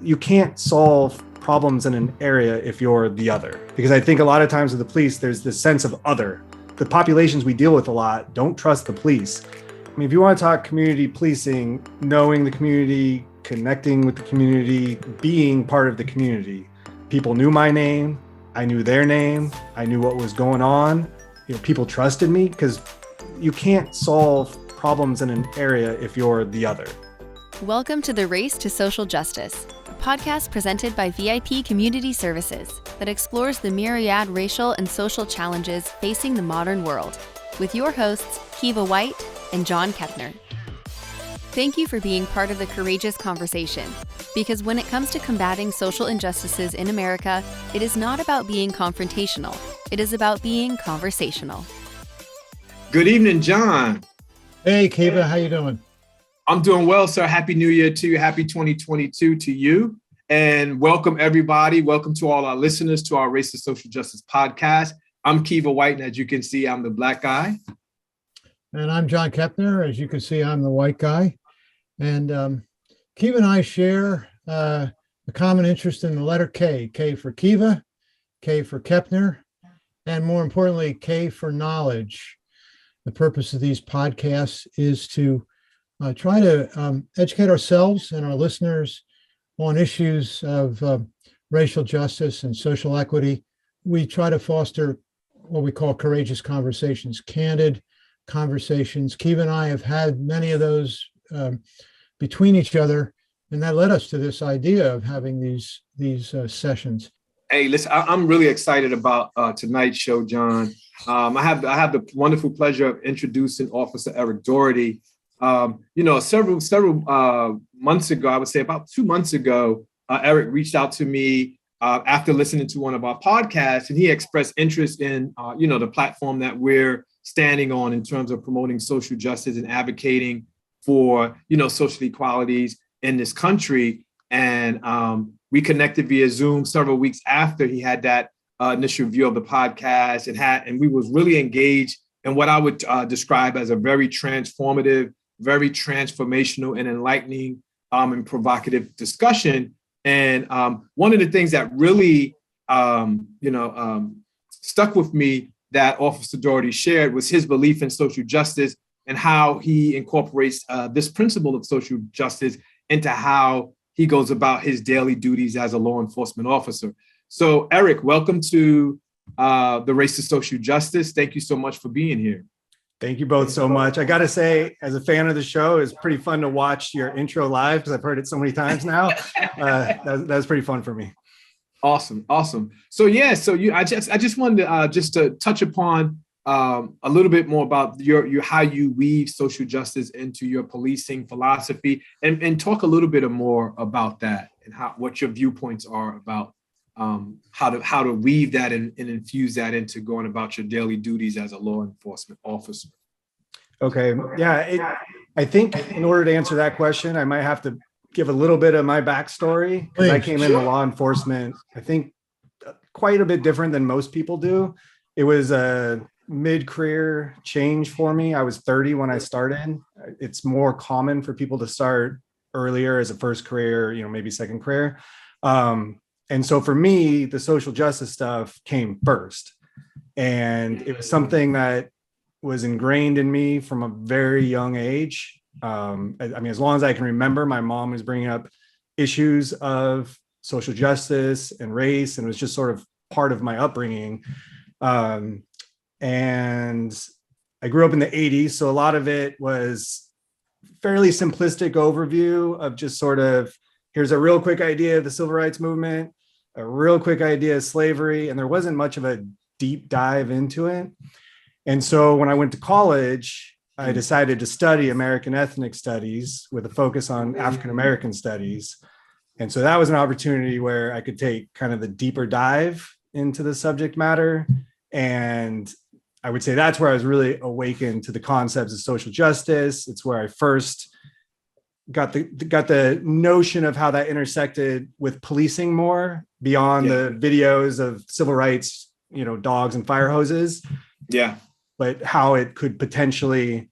you can't solve problems in an area if you're the other. Because I think a lot of times with the police, there's this sense of other. The populations we deal with a lot don't trust the police. I mean, if you want to talk community policing, knowing the community, connecting with the community, being part of the community. People knew my name. I knew their name. I knew what was going on. People trusted me because you can't solve problems in an area if you're the other. Welcome to the Race to Social Justice, a podcast presented by VIP Community Services that explores the myriad racial and social challenges facing the modern world, with your hosts, Kiva White and John Kepner. Thank you for being part of the courageous conversation, because when it comes to combating social injustices in America, it is not about being confrontational. It is about being conversational. Good evening, John. Hey, Kiva, how you doing? I'm doing well, sir. Happy New Year to you. Happy 2022 to you. And welcome, everybody. Welcome to all our listeners to our Race to Social Justice podcast. I'm Kiva White, and as you can see, I'm the black guy. And I'm John Kepner. As you can see, I'm the white guy. And Kiva and I share a common interest in the letter K. K for Kiva, K for Kepner, and more importantly, K for knowledge. The purpose of these podcasts is to try to educate ourselves and our listeners on issues of racial justice and social equity. We try to foster what we call courageous conversations, candid conversations. Kiva and I have had many of those between each other, and that led us to this idea of having these sessions. Hey, listen, I'm really excited about tonight's show, John. I have the wonderful pleasure of introducing Officer Eric Dougherty. Several months ago, I would say about 2 months ago, Eric reached out to me after listening to one of our podcasts, and he expressed interest in, the platform that we're standing on in terms of promoting social justice and advocating for, social equalities in this country. And we connected via Zoom several weeks after he had that initial view of the podcast, and we was really engaged in what I would describe as a very transformative, very transformational and enlightening and provocative discussion. And one of the things that really, stuck with me that Officer Dougherty shared was his belief in social justice and how he incorporates this principle of social justice into how he goes about his daily duties as a law enforcement officer. So, Eric, welcome to the Race to Social Justice. Thank you so much for being here. Thank you both so much. I got to say, as a fan of the show, it's pretty fun to watch your intro live because I've heard it so many times now. That was pretty fun for me. Awesome. So I just wanted to just to touch upon a little bit more about your how you weave social justice into your policing philosophy, and talk a little bit more about that and what your viewpoints are about how to weave that and infuse that into going about your daily duties as a law enforcement officer. Okay. Yeah. I think in order to answer that question, I might have to give a little bit of my backstory, because I came into law enforcement, I think quite a bit different than most people do. It was a mid-career change for me. I was 30 when I started. It's more common for people to start earlier as a first career, maybe second career. And so for me, the social justice stuff came first. And it was something that was ingrained in me from a very young age. As long as I can remember, my mom was bringing up issues of social justice and race, and it was just sort of part of my upbringing. And I grew up in the 80s, so a lot of it was fairly simplistic overview of just sort of, here's a real quick idea of the civil rights movement, a real quick idea of slavery, and there wasn't much of a deep dive into it. And so when I went to college, I decided to study American ethnic studies with a focus on African-American studies. And so that was an opportunity where I could take kind of the deeper dive into the subject matter. And I would say that's where I was really awakened to the concepts of social justice. It's where I first got the notion of how that intersected with policing more beyond the videos of civil rights, dogs and fire hoses. Yeah. But how it could potentially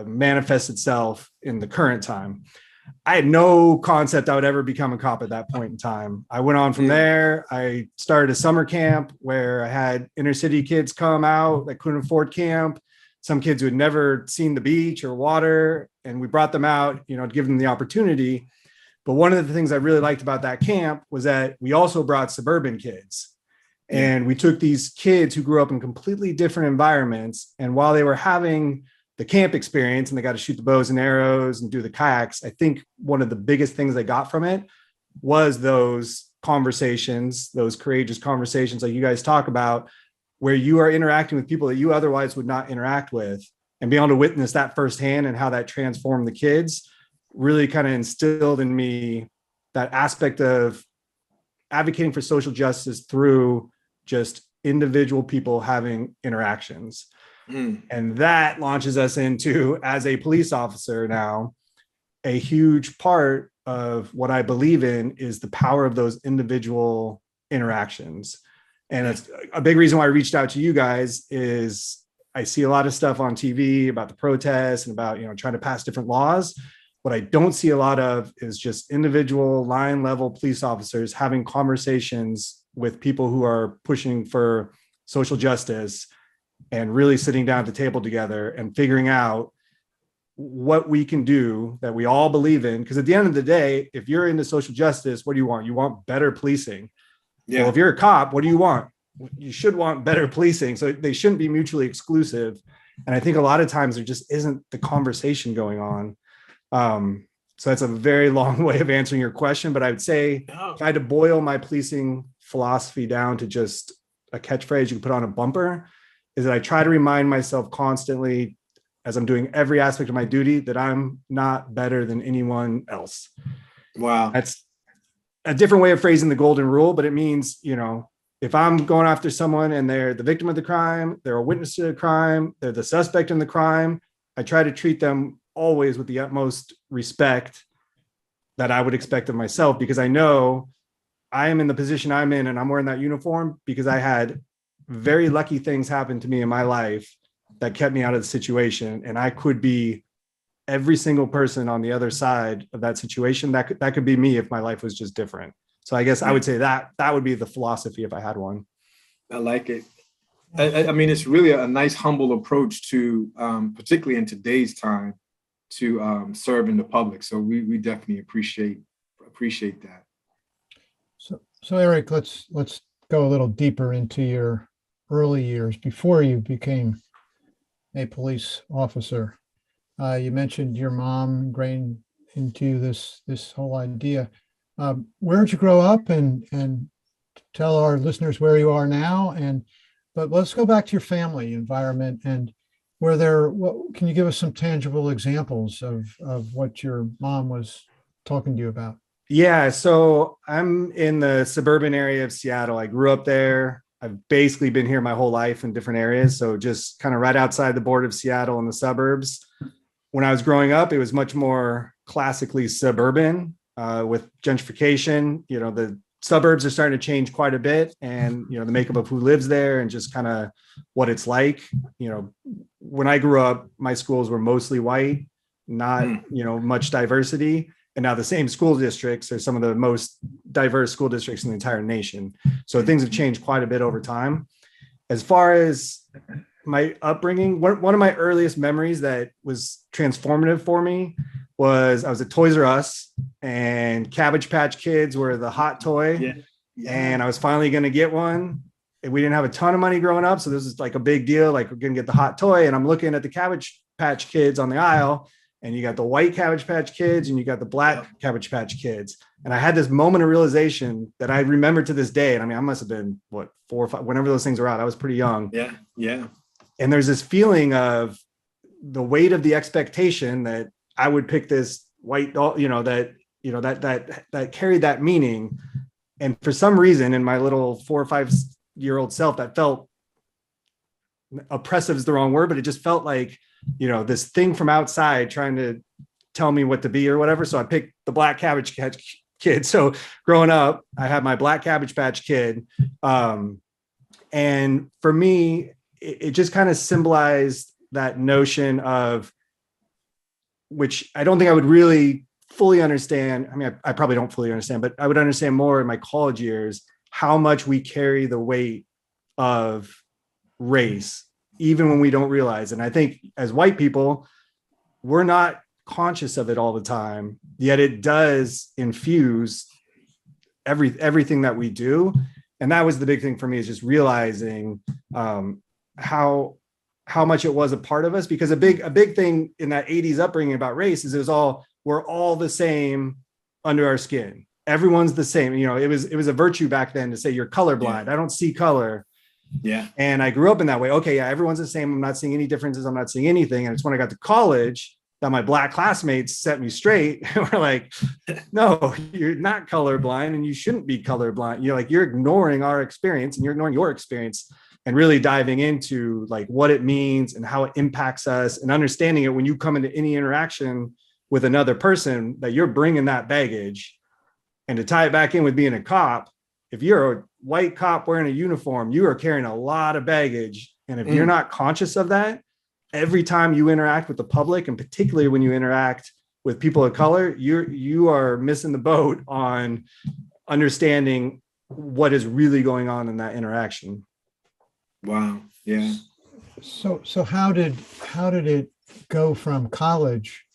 manifest itself in the current time. I had no concept I would ever become a cop at that point in time. I went on from there. I started a summer camp where I had inner city kids come out that couldn't afford camp. Some kids who had never seen the beach or water, and we brought them out, to give them the opportunity. But one of the things I really liked about that camp was that we also brought suburban kids. And we took these kids who grew up in completely different environments. And while they were having the camp experience and they got to shoot the bows and arrows and do the kayaks, I think one of the biggest things I got from it was those conversations, those courageous conversations like you guys talk about, where you are interacting with people that you otherwise would not interact with, and being able to witness that firsthand and how that transformed the kids really kind of instilled in me that aspect of advocating for social justice through just individual people having interactions. And that launches us into, as a police officer now, a huge part of what I believe in is the power of those individual interactions. And it's a big reason why I reached out to you guys is I see a lot of stuff on TV about the protests and about, trying to pass different laws. What I don't see a lot of is just individual line level police officers having conversations with people who are pushing for social justice and really sitting down at the table together and figuring out what we can do that we all believe in. Because at the end of the day, if you're into social justice, what do you want? You want better policing. Yeah. Well, if you're a cop, what do you want? You should want better policing. So they shouldn't be mutually exclusive. And I think a lot of times there just isn't the conversation going on. So that's a very long way of answering your question. But I would say if I had to boil my policing philosophy down to just a catchphrase you can put on a bumper, is that I try to remind myself constantly as I'm doing every aspect of my duty that I'm not better than anyone else. Wow. That's a different way of phrasing the golden rule, but it means, if I'm going after someone and they're the victim of the crime, they're a witness to the crime, they're the suspect in the crime, I try to treat them always with the utmost respect that I would expect of myself, because I know I am in the position I'm in and I'm wearing that uniform because I had very lucky things happen to me in my life that kept me out of the situation. And I could be every single person on the other side of that situation. That could be me if my life was just different. So I guess I would say that would be the philosophy if I had one. I like it. I mean, it's really a nice, humble approach to, particularly in today's time, to serving the public. So we definitely appreciate that. So Eric, let's go a little deeper into your early years before you became a police officer. You mentioned your mom ingrained into this whole idea. Where did you grow up, and tell our listeners where you are now? But let's go back to your family environment and can you give us some tangible examples of what your mom was talking to you about? Yeah, so I'm in the suburban area of Seattle. I grew up there. I've basically been here my whole life in different areas. So just kind of right outside the border of Seattle in the suburbs. When I was growing up, it was much more classically suburban with gentrification. The suburbs are starting to change quite a bit, and, the makeup of who lives there and just kind of what it's like. When I grew up, my schools were mostly white, not, much diversity. And now the same school districts are some of the most diverse school districts in the entire nation. So things have changed quite a bit over time. As far as my upbringing, one of my earliest memories that was transformative for me was I was at Toys R Us, and Cabbage Patch Kids were the hot toy. Yeah. And I was finally going to get one. And we didn't have a ton of money growing up, so this is like a big deal. Like, we're going to get the hot toy. And I'm looking at the Cabbage Patch Kids on the aisle, and you got the white Cabbage Patch Kids and you got the black Cabbage Patch Kids. And I had this moment of realization that I remember to this day. And I mean, I must have been 4 or 5, whenever those things were out. I was pretty young. Yeah. Yeah. And there's this feeling of the weight of the expectation that I would pick this white doll, that carried that meaning. And for some reason in my little 4 or 5 year old self, that felt oppressive is the wrong word, but it just felt like, this thing from outside trying to tell me what to be or whatever. So I picked the black Cabbage Patch Kid. So growing up, I had my black Cabbage Patch Kid. And for me, it just kind of symbolized that notion of, which I don't think I would really fully understand. I mean, I probably don't fully understand, but I would understand more in my college years how much we carry the weight of race, even when we don't realize. And I think as white people, we're not conscious of it all the time, yet it does infuse everything that we do. And that was the big thing for me, is just realizing how much it was a part of us. Because a big thing in that 80s upbringing about race is we're all the same under our skin. Everyone's the same. You know, it was a virtue back then to say you're colorblind. Yeah. I don't see color. Yeah. And I grew up in that way. Okay, yeah, everyone's the same. I'm not seeing any differences. I'm not seeing anything. And it's when I got to college that my Black classmates set me straight. We're like, no, you're not colorblind, and you shouldn't be colorblind. You're like, you're ignoring our experience, and you're ignoring your experience, and really diving into like what it means and how it impacts us, and understanding it when you come into any interaction with another person, that you're bringing that baggage. And to tie it back in with being a cop, if you're a white cop wearing a uniform, you are carrying a lot of baggage. And if you're not conscious of that, every time you interact with the public, and particularly when you interact with people of color, you are missing the boat on understanding what is really going on in that interaction. Wow. Yeah. So how did it go from college,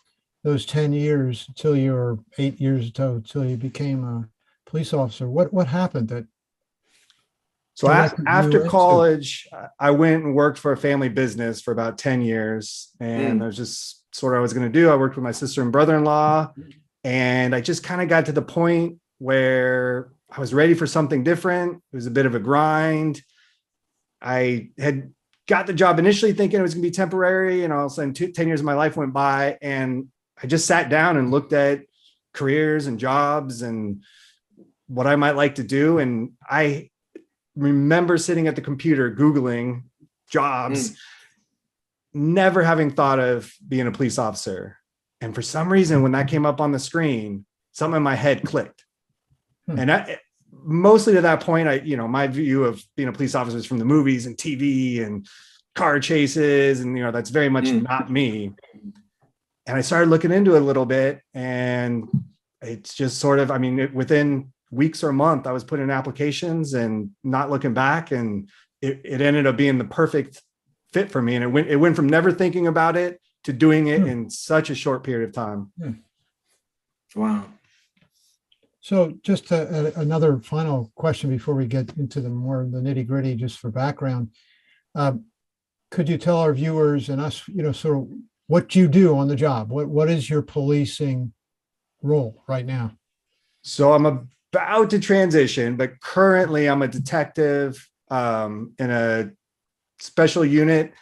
those 10 years until you were 8 years until you became a police officer? What happened that? So after college, I went and worked for a family business for about 10 years. And I was just sort of what I was going to do. I worked with my sister and brother-in-law, and I just kind of got to the point where I was ready for something different. It was a bit of a grind. I had got the job initially thinking it was going to be temporary, and all of a sudden 10 years of my life went by, and I just sat down and looked at careers and jobs and what I might like to do. And I remember sitting at the computer Googling jobs, never having thought of being a police officer. And for some reason, when that came up on the screen, something in my head clicked. And mostly to that point, my view of being a police officer is from the movies and TV and car chases. And, that's very much not me. And I started looking into it a little bit, and it's just sort of, within weeks or a month, I was putting in applications and not looking back. And it ended up being the perfect fit for me. And it went from never thinking about it to doing it in such a short period of time. Wow. So just another final question before we get into the nitty gritty, just for background. Could you tell our viewers and us, sort of what you do on the job? What is your policing role right now? So I'm about to transition, but currently I'm a detective in a special unit.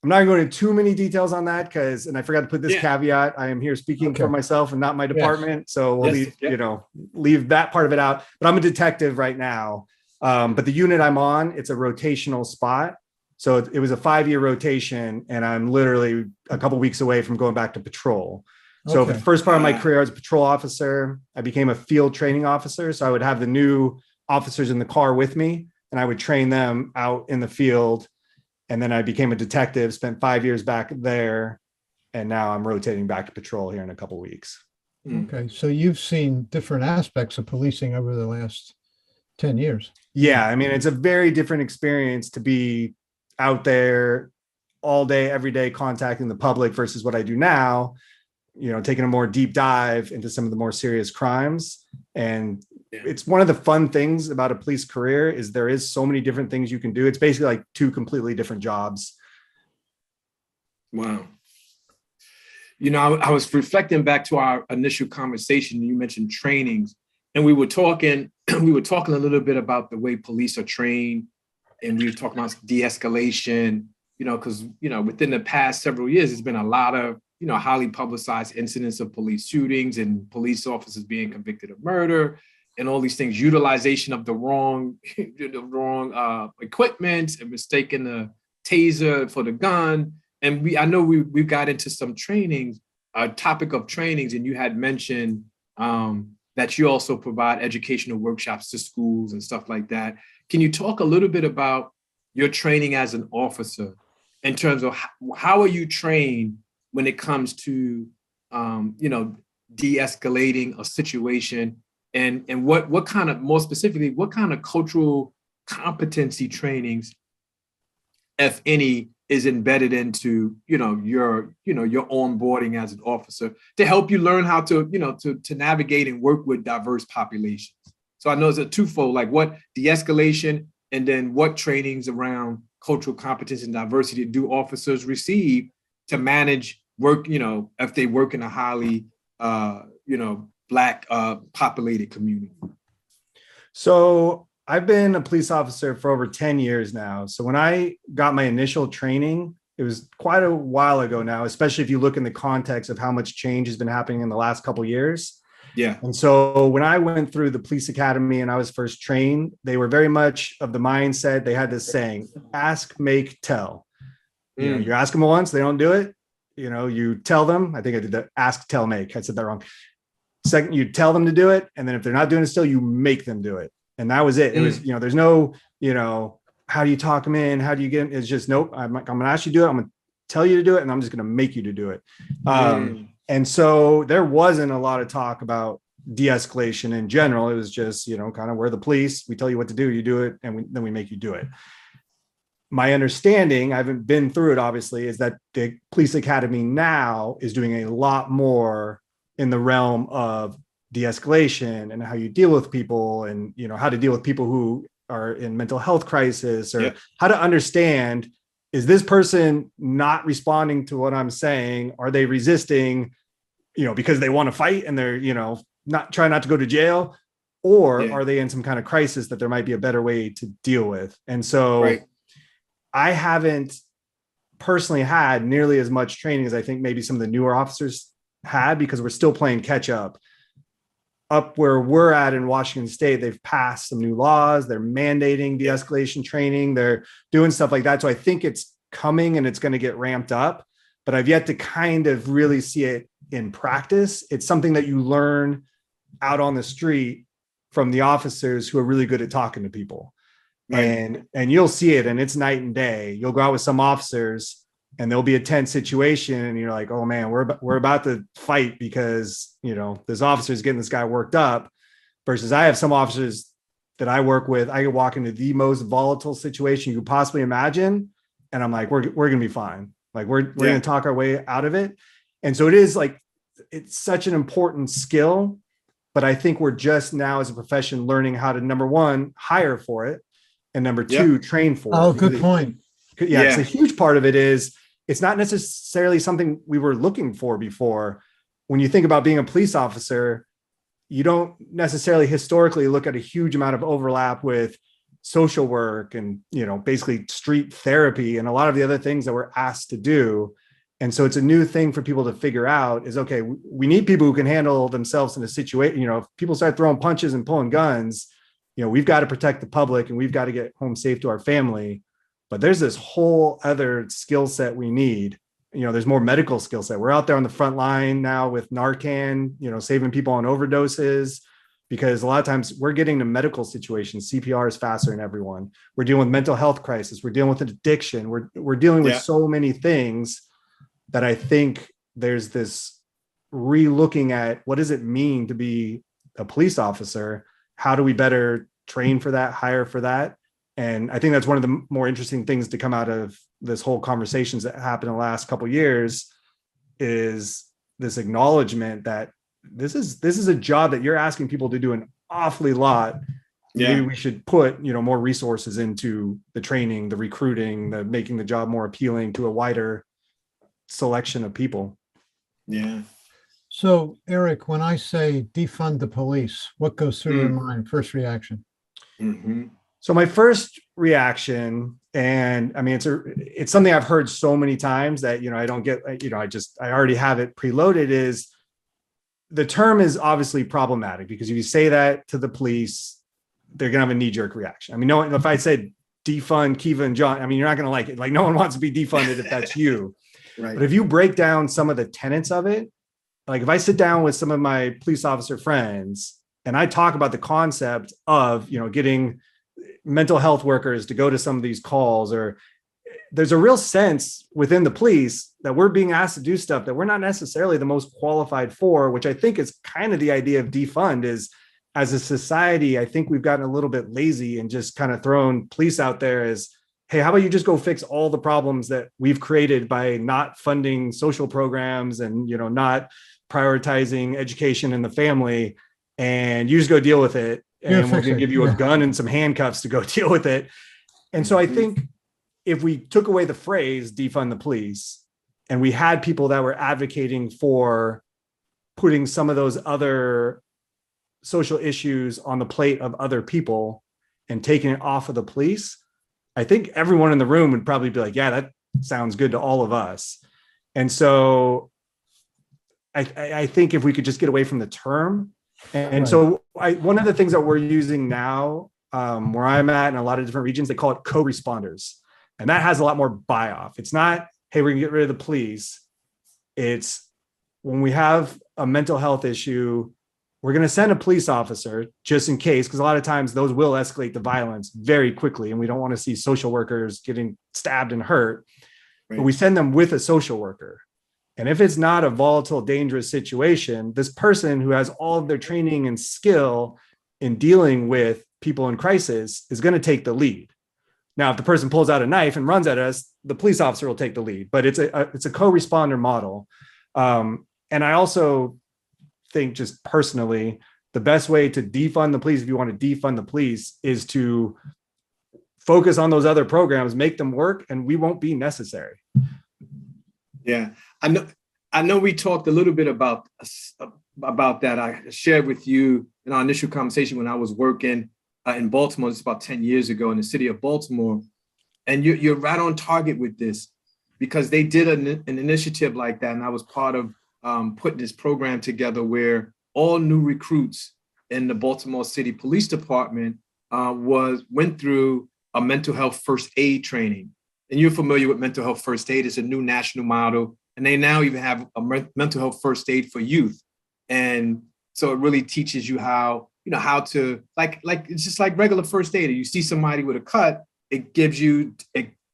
I'm not going into too many details on that and I forgot to put this caveat. I am here speaking for myself and not my department. Yes. So we'll leave that part of it out, but I'm a detective right now. But the unit I'm on, it's a rotational spot. So it was a 5-year rotation, and I'm literally a couple weeks away from going back to patrol. So for the first part of my career, I was a patrol officer. I became a field training officer. So I would have the new officers in the car with me, and I would train them out in the field. And then I became a detective, spent 5 years back there. And now I'm rotating back to patrol here in a couple weeks. Okay. So you've seen different aspects of policing over the last 10 years. Yeah. It's a very different experience to be out there all day, every day, contacting the public versus what I do now, taking a more deep dive into some of the more serious crimes. And it's one of the fun things about a police career is there is so many different things you can do. It's basically like two completely different jobs. Wow. I was reflecting back to our initial conversation. You mentioned trainings, and we were talking a little bit about the way police are trained. And we were talking about de-escalation, because, within the past several years, there's been a lot of, highly publicized incidents of police shootings and police officers being convicted of murder and all these things, utilization of the wrong equipment and mistaking the taser for the gun. And I know we got into some trainings, topic of trainings, and you had mentioned that you also provide educational workshops to schools and stuff like that. Can you talk a little bit about your training as an officer in terms of how are you trained when it comes to, de-escalating a situation, and what kind of, more specifically, what kind of cultural competency trainings, if any, is embedded into your onboarding as an officer to help you learn how to to navigate and work with diverse populations. So I know it's a twofold, like what de-escalation, and then what trainings around cultural competence and diversity do officers receive to manage work, if they work in a highly Black populated community. So I've been a police officer for over 10 years now. So when I got my initial training, it was quite a while ago now, especially if you look in the context of how much change has been happening in the last couple of years. Yeah. And so when I went through the police academy and I was first trained, they were very much of the mindset. They had this saying, ask, make, tell. You ask them once, they don't do it. You tell them. I think I did the ask, tell, make. I said that wrong. Second, you tell them to do it. And then if they're not doing it still, you make them do it. And that was it. It was, there's no, how do you talk them in? How do you get them? It's just, nope, I'm going to ask you to do it. I'm going to tell you to do it. And I'm just going to make you to do it. And so there wasn't a lot of talk about de-escalation in general. It was just, kind of, we're the police. We tell you what to do, you do it. And then we make you do it. My understanding, I haven't been through it, obviously, is that the police academy now is doing a lot more in the realm of de-escalation and how you deal with people, and how to deal with people who are in mental health crisis, or how to understand, is this person not responding to what I'm saying? Are they resisting, because they want to fight and they're, not trying not to go to jail, or are they in some kind of crisis that there might be a better way to deal with? And so I haven't personally had nearly as much training as I think maybe some of the newer officers had, because we're still playing catch up. Up where we're at in Washington State, they've passed some new laws. They're mandating de-escalation training. They're doing stuff like that. So I think it's coming and it's going to get ramped up, but I've yet to kind of really see it in practice. It's something that you learn out on the street from the officers who are really good at talking to people. And you'll see it, and it's night and day. You'll go out with some officers and there'll be a tense situation and you're like, oh man, we're about to fight because, this officer is getting this guy worked up, versus I have some officers that I work with. I could walk into the most volatile situation you could possibly imagine. And I'm like, we're going to be fine. Like we're going to talk our way out of it. And so it is like, it's such an important skill, but I think we're just now as a profession learning how to, number one, hire for it. And number two, train for it. Oh, good point. It's a huge part of it is, it's not necessarily something we were looking for before. When you think about being a police officer, you don't necessarily historically look at a huge amount of overlap with social work and, basically street therapy and a lot of the other things that we're asked to do. And so it's a new thing for people to figure out is, okay, we need people who can handle themselves in a situation. If people start throwing punches and pulling guns, we've got to protect the public and we've got to get home safe to our family. But there's this whole other skill set we need. There's more medical skill set. We're out there on the front line now with Narcan, saving people on overdoses, because a lot of times we're getting to medical situations. CPR is faster than everyone. We're dealing with mental health crisis. We're dealing with addiction. We're dealing with so many things that I think there's this re-looking at what does it mean to be a police officer? How do we better train for that, hire for that? And I think that's one of the more interesting things to come out of this whole conversations that happened in the last couple of years is this acknowledgement that this is a job that you're asking people to do an awfully lot. Maybe we should put, more resources into the training, the recruiting, the making the job more appealing to a wider selection of people. Yeah. So, Eric, when I say defund the police, what goes through your mind? First reaction? So my first reaction, and I mean, it's something I've heard so many times that, I don't get, I already have it preloaded, is the term is obviously problematic, because if you say that to the police, they're going to have a knee-jerk reaction. I mean, no, if I said defund Kiva and John, I mean, you're not going to like it. Like no one wants to be defunded if that's you. Right. But if you break down some of the tenets of it, like if I sit down with some of my police officer friends and I talk about the concept of, getting mental health workers to go to some of these calls, or there's a real sense within the police that we're being asked to do stuff that we're not necessarily the most qualified for, which I think is kind of the idea of defund. Is as a society, I think we've gotten a little bit lazy and just kind of thrown police out there as, hey, how about you just go fix all the problems that we've created by not funding social programs and, not prioritizing education in the family, and you just go deal with it. And we're going to give you a gun and some handcuffs to go deal with it. And so I think if we took away the phrase defund the police and we had people that were advocating for putting some of those other social issues on the plate of other people and taking it off of the police, I think everyone in the room would probably be like, yeah, that sounds good to all of us. And so I think if we could just get away from the term. And Right. so one of the things that we're using now, where I'm at in a lot of different regions, they call it co-responders. And that has a lot more buy-off. It's not, hey, we're gonna get rid of the police. It's when we have a mental health issue, we're going to send a police officer just in case, because a lot of times those will escalate the violence very quickly. And we don't want to see social workers getting stabbed and hurt. Right. But we send them with a social worker. And if it's not a volatile, dangerous situation, this person who has all of their training and skill in dealing with people in crisis is going to take the lead. Now, if the person pulls out a knife and runs at us, the police officer will take the lead. But it's a co-responder model. And I also think, just personally, the best way to defund the police, if you want to defund the police, is to focus on those other programs, make them work, and we won't be necessary. Yeah, I know we talked a little bit about that. I shared with you in our initial conversation when I was working in Baltimore, it's about 10 years ago, in the city of Baltimore. And you're right on target with this, because they did an initiative like that. And I was part of putting this program together where all new recruits in the Baltimore City Police Department went through a mental health first aid training. And you're familiar with mental health first aid. It's a new national model. And they now even have a mental health first aid for youth. And so it really teaches you how to, like it's just like regular first aid. You see somebody with a cut, it gives you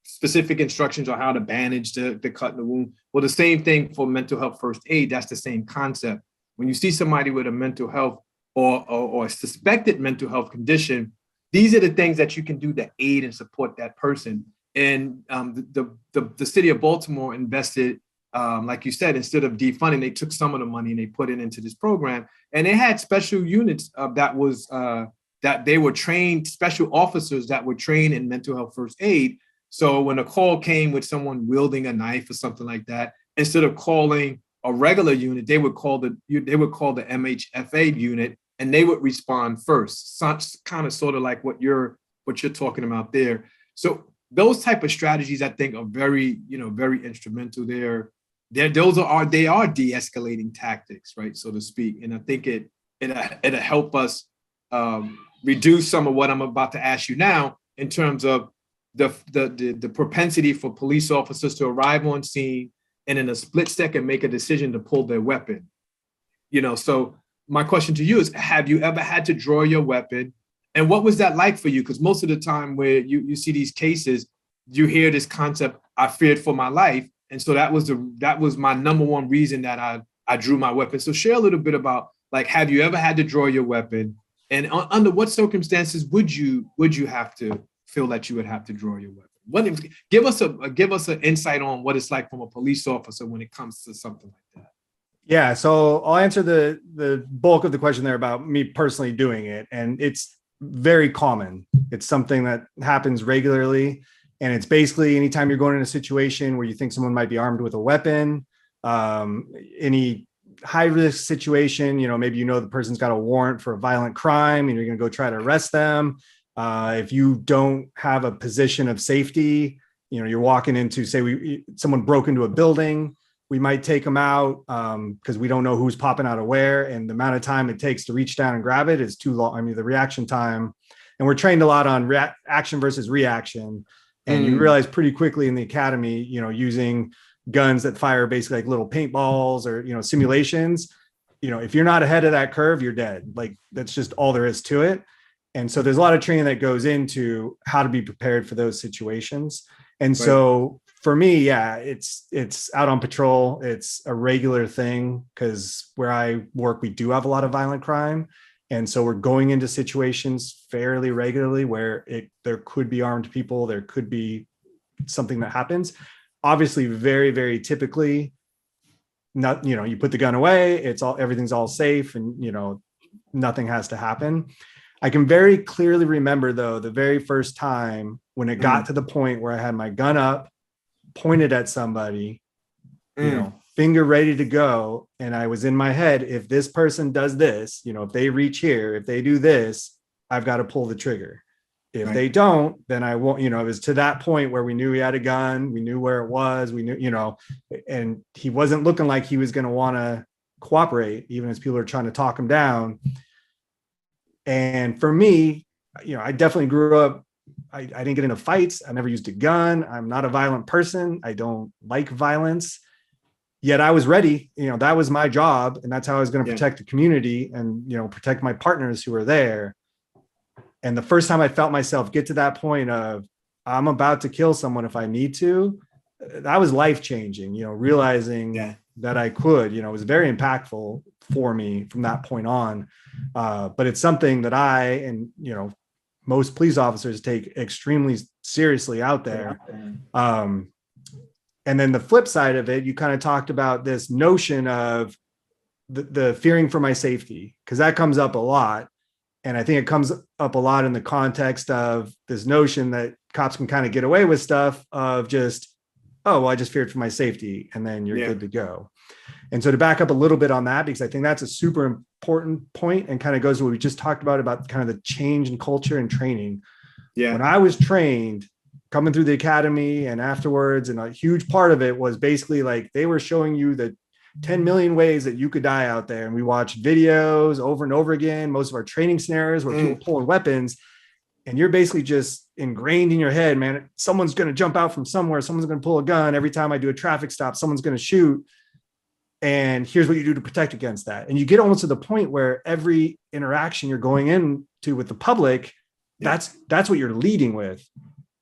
specific instructions on how to bandage the cut in the wound. Well, the same thing for mental health first aid. That's the same concept. When you see somebody with a mental health or a suspected mental health condition, these are the things that you can do to aid and support that person. And the city of Baltimore invested, like you said, instead of defunding, they took some of the money and they put it into this program. And they had special units that they were trained, special officers that were trained in mental health first aid. So when a call came with someone wielding a knife or something like that, instead of calling a regular unit, they would call the MHFA unit, and they would respond first. So kind of sort of like what you're talking about there. So those type of strategies, I think, are very instrumental there. They are de-escalating tactics, right, so to speak. And I think it'll help us reduce some of what I'm about to ask you now in terms of the propensity for police officers to arrive on scene and in a split second make a decision to pull their weapon. So my question to you is, have you ever had to draw your weapon? And what was that like for you? Because most of the time where you see these cases, you hear this concept, I feared for my life. And so that was my number one reason that I drew my weapon. So share a little bit about, like, have you ever had to draw your weapon? And under what circumstances would you have to feel that you would have to draw your weapon? Give us an insight on what it's like from a police officer when it comes to something like that. Yeah, so I'll answer the bulk of the question there about me personally doing it. And it's very common. It's something that happens regularly. And it's basically anytime you're going in a situation where you think someone might be armed with a weapon, any high risk situation, maybe the person's got a warrant for a violent crime and you're going to go try to arrest them. If you don't have a position of safety, you're walking into, say, someone broke into a building, we might take them out because we don't know who's popping out of where, and the amount of time it takes to reach down and grab it is too long. I mean, the reaction time, and we're trained a lot on action versus reaction. And you realize pretty quickly in the academy, using guns that fire basically like little paintballs or, simulations, if you're not ahead of that curve, you're dead. Like, that's just all there is to it. And so there's a lot of training that goes into how to be prepared for those situations. And so for me, yeah, it's out on patrol. It's a regular thing because where I work, we do have a lot of violent crime. And so we're going into situations fairly regularly where there could be armed people, there could be something that happens. Obviously, very, very typically, not, you put the gun away, everything's all safe, and nothing has to happen. I can very clearly remember, though, the very first time when it got to the point where I had my gun up, pointed at somebody, finger ready to go. And I was in my head, if this person does this, if they reach here, if they do this, I've got to pull the trigger. If they don't, then I won't, it was to that point where we knew he had a gun. We knew where it was. We knew, and he wasn't looking like he was going to want to cooperate, even as people are trying to talk him down. And for me, I definitely grew up. I didn't get into fights. I never used a gun. I'm not a violent person. I don't like violence. Yet I was ready. That was my job, and that's how I was going to protect the community and protect my partners who were there. And the first time I felt myself get to that point of I'm about to kill someone if I need to, that was life changing. Realizing that I could. It was very impactful for me from that point on. But it's something that I and most police officers take extremely seriously out there. And then the flip side of it, you kind of talked about this notion of the fearing for my safety, because that comes up a lot. And I think it comes up a lot in the context of this notion that cops can kind of get away with stuff of just, oh, well, I just feared for my safety, and then you're good to go. And so to back up a little bit on that, because I think that's a super important point and kind of goes to what we just talked about kind of the change in culture and training. Yeah. When I was trained, coming through the academy and afterwards, and a huge part of it was basically like they were showing you the 10 million ways that you could die out there. And we watched videos over and over again, most of our training scenarios where people pulling weapons, and you're basically just ingrained in your head, man, someone's going to jump out from somewhere. Someone's going to pull a gun. Every time I do a traffic stop, someone's going to shoot. And here's what you do to protect against that. And you get almost to the point where every interaction you're going into with the public, that's what you're leading with.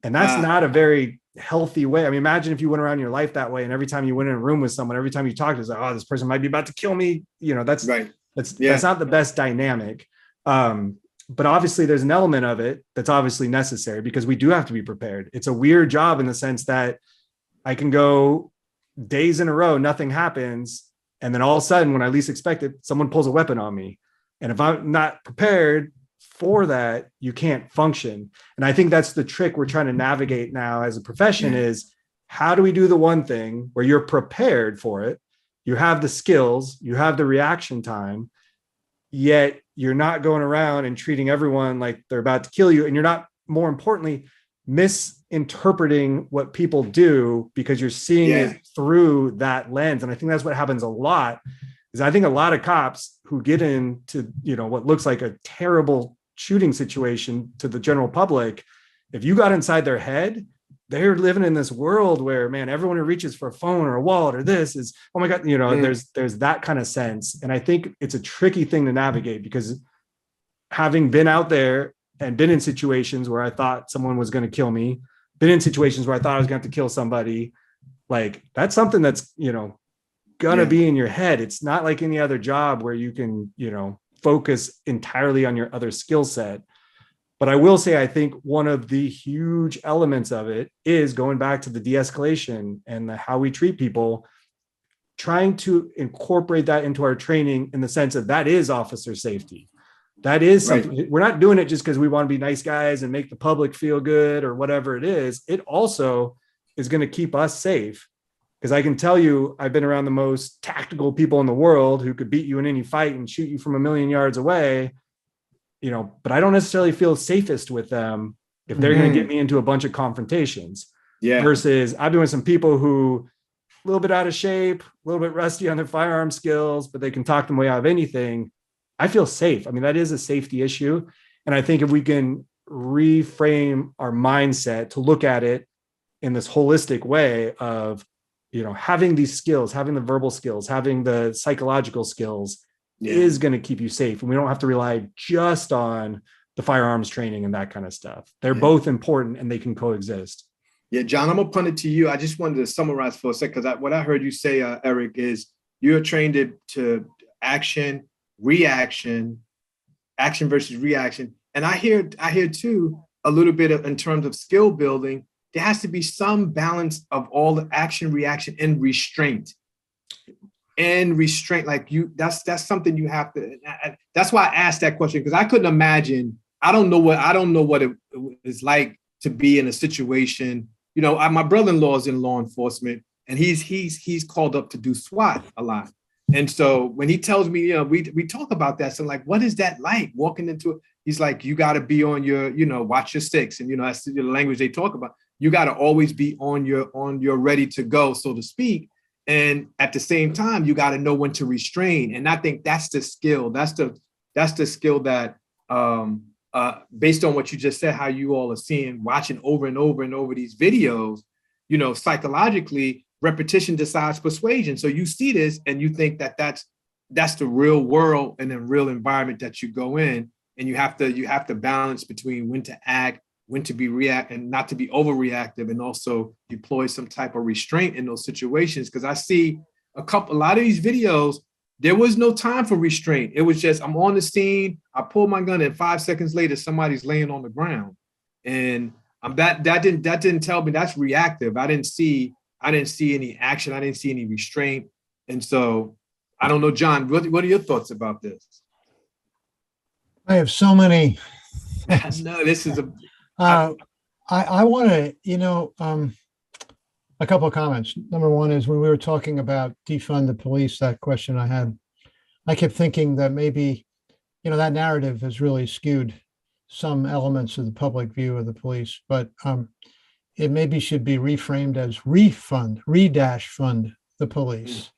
And that's not a very healthy way. I mean, imagine if you went around your life that way, and every time you went in a room with someone, every time you talked, it's like, oh, this person might be about to kill me. That's right. That's not the best dynamic. But obviously there's an element of it that's obviously necessary, because we do have to be prepared. It's a weird job in the sense that I can go days in a row, nothing happens. And then all of a sudden, when I least expect it, someone pulls a weapon on me. And if I'm not prepared for that, you can't function. And I think that's the trick we're trying to navigate now as a profession is, how do we do the one thing where you're prepared for it? You have the skills, you have the reaction time, yet you're not going around and treating everyone like they're about to kill you. And you're not, more importantly, misinterpreting what people do because you're seeing it through that lens. And I think that's what happens a lot. Is I think a lot of cops who get into, what looks like a terrible shooting situation to the general public, if you got inside their head, they're living in this world where, man, everyone who reaches for a phone or a wallet or this is, oh my God, there's that kind of sense. And I think it's a tricky thing to navigate, because having been out there and been in situations where I thought someone was going to kill me, been in situations where I thought I was going to have to kill somebody, like that's something that's, gonna be in your head. It's not like any other job where you can, focus entirely on your other skill set. But I will say, I think one of the huge elements of it is going back to the de-escalation and how we treat people, trying to incorporate that into our training in the sense of that is officer safety. That is something. Right. We're not doing it just because we want to be nice guys and make the public feel good or whatever it is. It also is going to keep us safe. Because I can tell you, I've been around the most tactical people in the world who could beat you in any fight and shoot you from a million yards away, but I don't necessarily feel safest with them if they're going to get me into a bunch of confrontations. Yeah. Versus I've been with some people who a little bit out of shape, a little bit rusty on their firearm skills, but they can talk them way out of anything. I feel safe. I mean, that is a safety issue. And I think if we can reframe our mindset to look at it in this holistic way of, having these skills, having the verbal skills, having the psychological skills is going to keep you safe. And we don't have to rely just on the firearms training and that kind of stuff. They're both important and they can coexist. Yeah, John, I'm gonna punt it to you. I just wanted to summarize for a second because what I heard you say, Eric, is you're trained to action, reaction, action versus reaction, and I hear too a little bit of in terms of skill building. There has to be some balance of all the action, reaction, and restraint. And restraint, like that's something you have to. That's why I asked that question because I couldn't imagine. I don't know what it is like to be in a situation. You know, my brother-in-law is in law enforcement, and he's called up to do SWAT a lot. And so when he tells me, you know, we talk about that. So like, what is that like walking into it? He's like, you got to be on your, you know, watch your six, and you know that's the language they talk about. You got to always be on your ready to go, so to speak. And at the same time, you got to know when to restrain. And I think that's the skill. That's the skill that, based on what you just said, how you all are seeing, watching over and over and over these videos, you know, psychologically, repetition decides persuasion. So you see this and you think that that's the real world and the real environment that you go in, and you have to balance between when to act, when to be react, and not to be overreactive, and also deploy some type of restraint in those situations. Because I see a lot of these videos, there was no time for restraint. It was just, I'm on the scene, I pull my gun, and 5 seconds later, somebody's laying on the ground. And that didn't tell me that's reactive. I didn't see any action. I didn't see any restraint. And so I don't know, John, what are your thoughts about this? I have so many. No, this is I want to, you know, a couple of comments. Number one is when we were talking about defund the police, that question I kept thinking that maybe, you know, that narrative has really skewed some elements of the public view of the police, but it maybe should be reframed as fund the police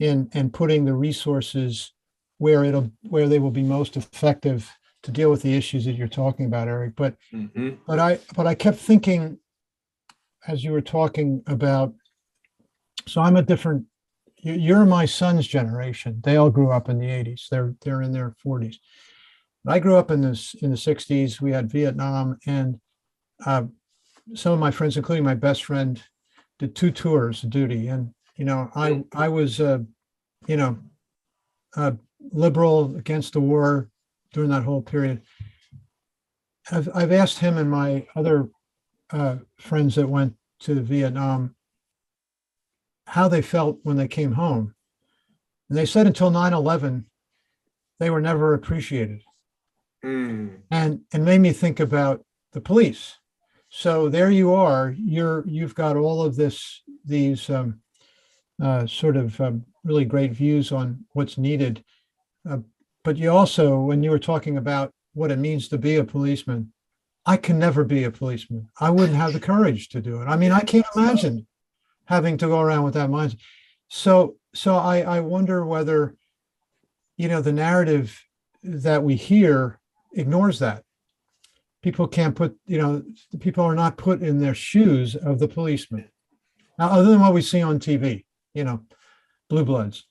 and putting the resources where they will be most effective to deal with the issues that you're talking about, Eric. But I kept thinking as you were talking about, so I'm a different, you're my son's generation. They all grew up in the 80s. They're in their 40s. I grew up in the 60s. We had Vietnam, and some of my friends, including my best friend, did 2 tours of duty. And, you know, I was, liberal against the war during that whole period. I've asked him and my other friends that went to Vietnam how they felt when they came home. And they said until 9/11, they were never appreciated. And made me think about the police. So there you are, you've got all of these sort of really great views on what's needed. But you also, when you were talking about what it means to be a policeman, I can never be a policeman. I wouldn't have the courage to do it. I mean, I can't imagine having to go around with that mindset. So I wonder whether, you know, the narrative that we hear ignores that. People can't put, you know, people are not put in their shoes of the policeman. Now, other than what we see on TV, you know, Blue Bloods.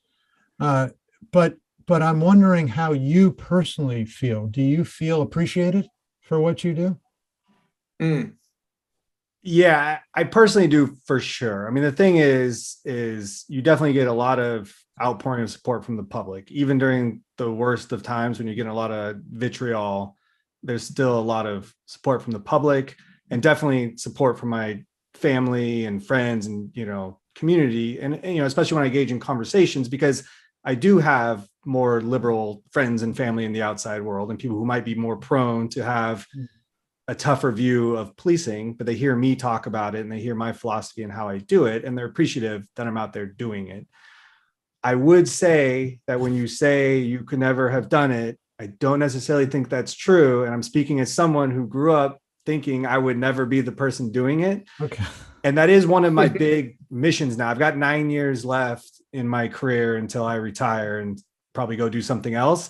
But I'm wondering how you personally feel. Do you feel appreciated for what you do? Yeah, I personally do for sure. I mean, the thing is you definitely get a lot of outpouring of support from the public, even during the worst of times when you get a lot of vitriol. There's still a lot of support from the public, and definitely support from my family and friends and, you know, community. And you know, especially when I engage in conversations, because I do have more liberal friends and family in the outside world, and people who might be more prone to have a tougher view of policing, but they hear me talk about it and they hear my philosophy and how I do it, and they're appreciative that I'm out there doing it. I would say that when you say you could never have done it, I don't necessarily think that's true. And I'm speaking as someone who grew up thinking I would never be the person doing it. Okay. And that is one of my big missions now. I've got 9 years left in my career until I retire and probably go do something else.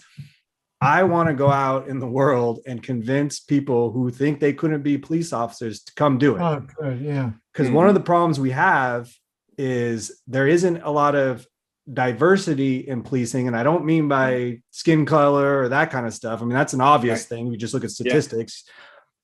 I want to go out in the world and convince people who think they couldn't be police officers to come do it. Oh, good. Yeah. Because one of the problems we have is there isn't a lot of diversity in policing. And I don't mean by skin color or that kind of stuff. I mean, that's an obvious thing. We just look at statistics. Yeah.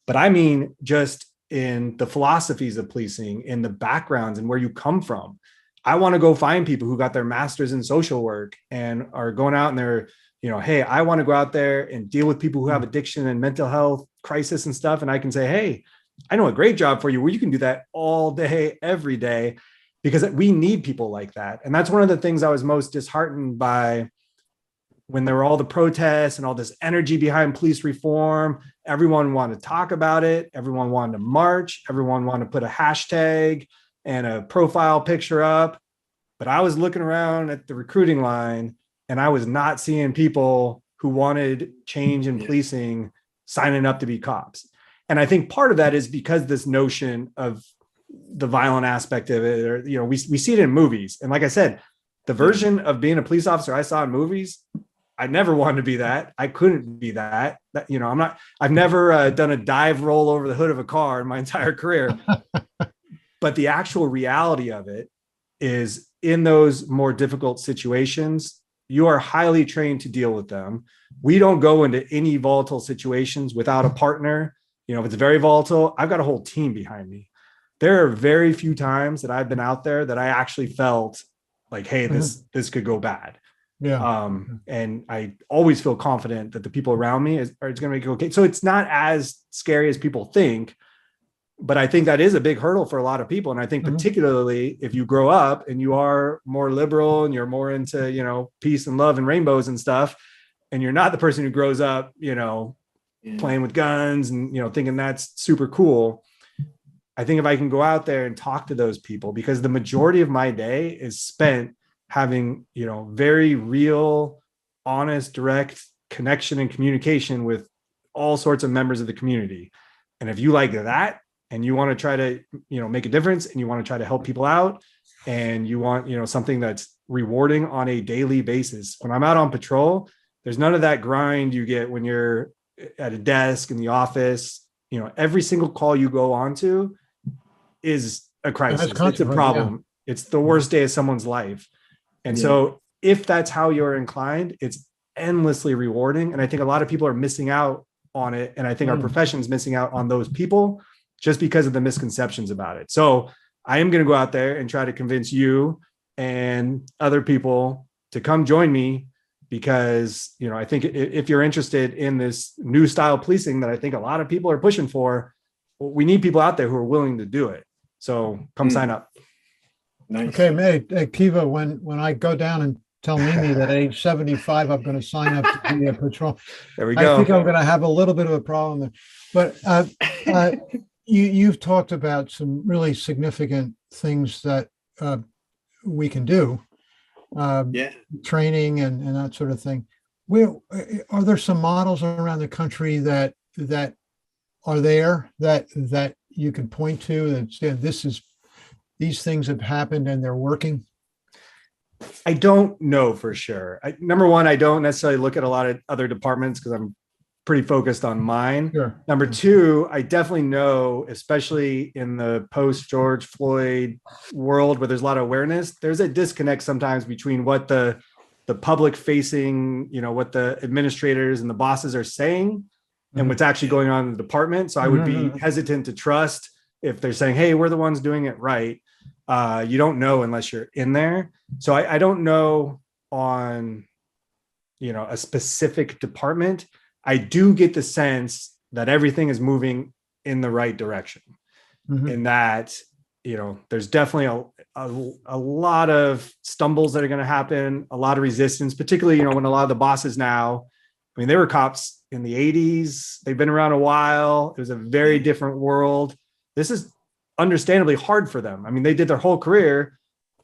But I mean, just in the philosophies of policing, in the backgrounds and where you come from. I want to go find people who got their masters in social work and are going out and they're, hey, I want to go out there and deal with people who have addiction and mental health crisis and stuff. And I can say, hey, I know a great job for you where you can do that all day, every day, because we need people like that. And that's one of the things I was most disheartened by when there were all the protests and all this energy behind police reform. Everyone wanted to talk about it. Everyone wanted to march. Everyone wanted to put a hashtag and a profile picture up. But I was looking around at the recruiting line and I was not seeing people who wanted change in policing signing up to be cops. And I think part of that is because this notion of the violent aspect of it, or, we see it in movies. And like I said, the version of being a police officer I saw in movies, I never wanted to be that. I couldn't be that. I've never done a dive roll over the hood of a car in my entire career. But the actual reality of it is in those more difficult situations, you are highly trained to deal with them. We don't go into any volatile situations without a partner. If it's very volatile, I've got a whole team behind me. There are very few times that I've been out there that I actually felt like, hey, this could go bad. Yeah. And I always feel confident that the people around me are going to make it okay. So it's not as scary as people think, but I think that is a big hurdle for a lot of people. And I think particularly if you grow up and you are more liberal and you're more into, peace and love and rainbows and stuff, and you're not the person who grows up, playing with guns and, thinking that's super cool. I think if I can go out there and talk to those people, because the majority of my day is spent having, very real, honest, direct connection and communication with all sorts of members of the community. And if you like that and you want to try to, make a difference and you want to try to help people out and you want, something that's rewarding on a daily basis. When I'm out on patrol, there's none of that grind you get when you're at a desk in the office. Every single call you go on to is a crisis. It's a problem. Yeah. It's the worst day of someone's life. And so if that's how you're inclined, it's endlessly rewarding. And I think a lot of people are missing out on it. And I think our profession is missing out on those people just because of the misconceptions about it. So I am going to go out there and try to convince you and other people to come join me, because, I think if you're interested in this new style policing that I think a lot of people are pushing for, we need people out there who are willing to do it. So come sign up. Nice. Okay, hey, Kiva, when I go down and tell Mimi that at age 75, I'm going to sign up to be a patrol. There we go. I think I'm going to have a little bit of a problem there. But you've talked about some really significant things that we can do. Training and that sort of thing. Are there some models around the country that are there that you can point to that say these things have happened and they're working? I don't know for sure. Number one, I don't necessarily look at a lot of other departments because I'm pretty focused on mine. Sure. Number two, I definitely know, especially in the post George Floyd world where there's a lot of awareness, there's a disconnect sometimes between what the public facing, what the administrators and the bosses are saying and what's actually going on in the department. So I would be hesitant to trust if they're saying, hey, we're the ones doing it right. You don't know unless you're in there. So I don't know on, a specific department. I do get the sense that everything is moving in the right direction, and that, there's definitely a lot of stumbles that are going to happen, a lot of resistance, particularly, when a lot of the bosses now, they were cops in the 80s. They've been around a while. It was a very different world. This is understandably hard for them. They did their whole career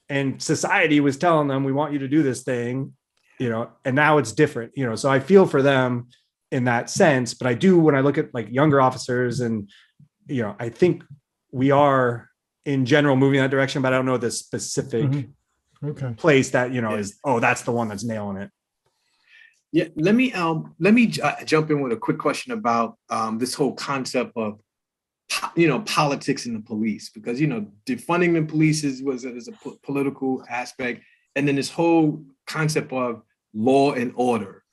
and society was telling them, we want you to do this thing, and now it's different, so I feel for them in that sense. But I do, when I look at like younger officers and, I think we are in general moving in that direction, but I don't know the specific place that, is, that's the one that's nailing it. Yeah. Let me jump in with a quick question about this whole concept of, politics in the police, because, defunding the police is a political aspect. And then this whole concept of law and order.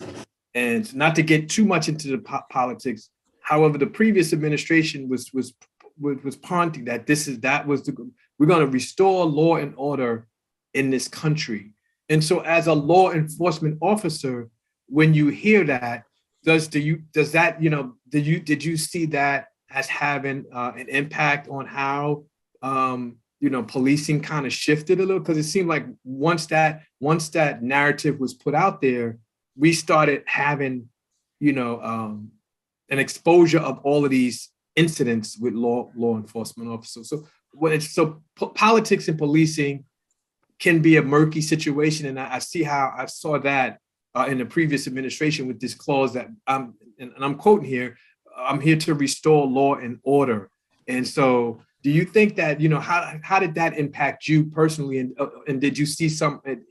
And not to get too much into the politics, however, the previous administration was was pondering that we're going to restore law and order in this country. And so as a law enforcement officer, when you hear that, did you see that as having an impact on how policing kind of shifted a little? Because it seemed like once that narrative was put out there, we started having an exposure of all of these incidents with law enforcement officers. So politics and policing can be a murky situation, and I saw that in the previous administration with this clause that I'm quoting here. I'm here to restore law and order. And so, do you think that how did that impact you personally, and did you see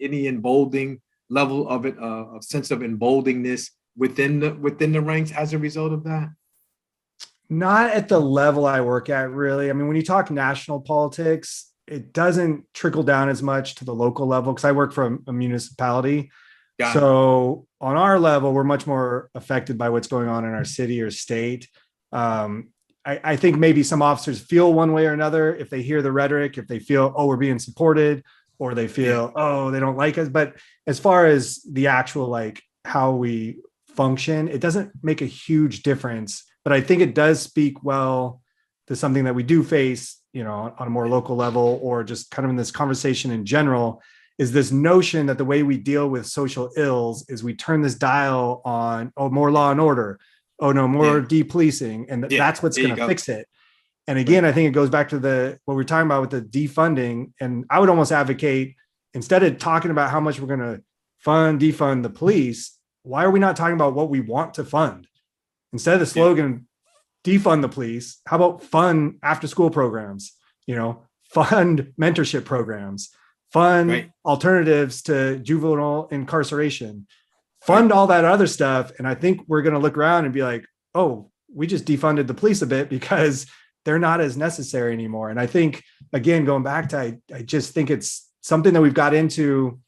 any emboldening level of it, a sense of emboldeningness within the ranks as a result of that? Not at the level I work at, really. I mean, when you talk national politics, it doesn't trickle down as much to the local level because I work for a municipality. So on our level, we're much more affected by what's going on in our city or state. I think maybe some officers feel one way or another if they hear the rhetoric, if they feel, oh, we're being supported, or they feel, oh, they don't like us. But as far as the actual, like how we function, it doesn't make a huge difference. But I think it does speak well to something that we do face, on a more local level, or just kind of in this conversation in general, is this notion that the way we deal with social ills is we turn this dial on, oh, more law and order. Oh no, more depolicing. And that's what's going to fix it. And again, I think it goes back to what we're talking about with the defunding. And I would almost advocate, instead of talking about how much we're going to defund the police, why are we not talking about what we want to fund? Instead of the slogan, defund the police, how about fund after school programs, fund mentorship programs, fund alternatives to juvenile incarceration, fund all that other stuff. And I think we're going to look around and be like, oh, we just defunded the police a bit because they're not as necessary anymore. And I think, again, going back to, I just think it's something that we've got into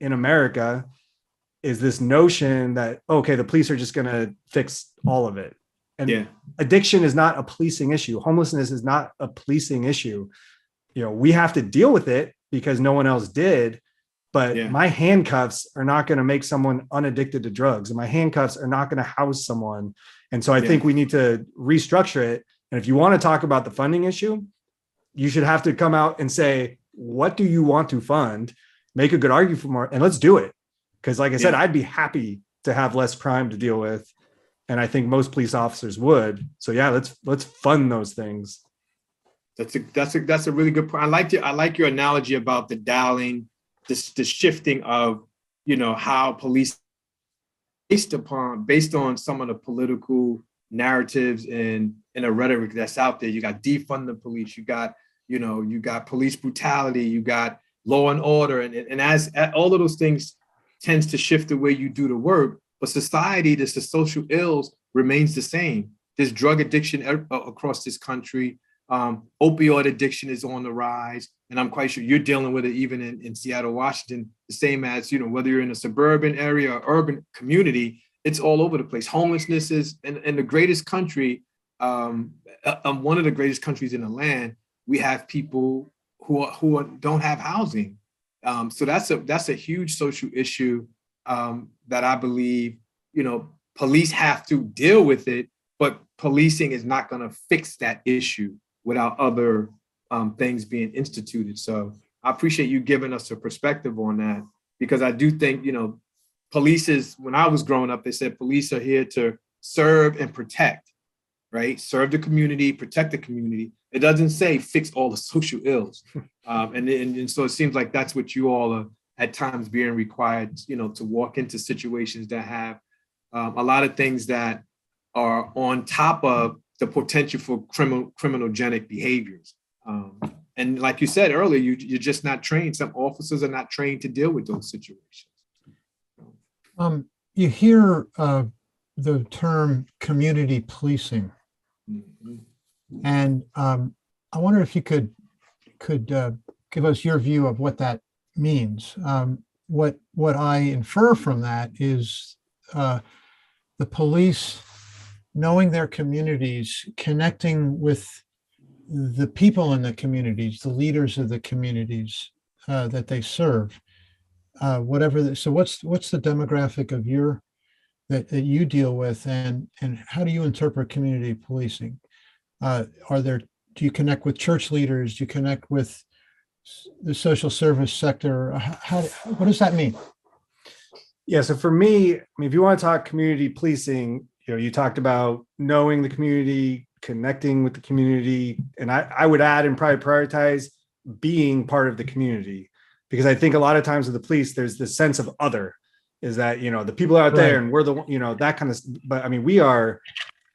in America, is this notion that, okay, the police are just going to fix all of it. And addiction is not a policing issue. Homelessness is not a policing issue. We have to deal with it because no one else did. But my handcuffs are not going to make someone unaddicted to drugs, and my handcuffs are not going to house someone. And so I think we need to restructure it. And if you want to talk about the funding issue, you should have to come out and say, what do you want to fund? Make a good argument for more, and let's do it. Because like I said, I'd be happy to have less crime to deal with. And I think most police officers would. So let's fund those things. That's a really good point. I like your analogy about the dialing, the shifting of, how police based on some of the political narratives and a rhetoric that's out there. You got defund the police, you got police brutality, you got law and order. And as all of those things tends to shift the way you do the work, but society, the social ills remains the same. There's drug addiction across this country. Opioid addiction is on the rise. And I'm quite sure you're dealing with it even in Seattle, Washington, the same as, whether you're in a suburban area or urban community, it's all over the place. Homelessness is in the greatest country, one of the greatest countries in the land. We have people who don't have housing. So that's a huge social issue that I believe, police have to deal with it, but policing is not going to fix that issue without other things being instituted. So I appreciate you giving us a perspective on that, because I do think, police is, when I was growing up, they said police are here to serve and protect, right? Serve the community, protect the community. It doesn't say fix all the social ills. And so it seems like that's what you all are at times being required, to walk into situations that have a lot of things that are on top of the potential for criminogenic behaviors. And like you said earlier, you're just not trained. Some officers are not trained to deal with those situations. You hear the term community policing. Mm-hmm. And I wonder if you could give us your view of what that means. What I infer from that is the police knowing their communities, connecting with the people in the communities, the leaders of the communities that they serve, so what's the demographic of that you deal with, and how do you interpret community policing? Do you connect with church leaders? Do you connect with the social service sector? What does that mean? Yeah. So for me, I mean, if you want to talk community policing, you talked about knowing the community, connecting with the community, and I would add and probably prioritize being part of the community, because I think a lot of times with the police, there's this sense of other, is that, the people out there, and we're that kind of, but I mean, we are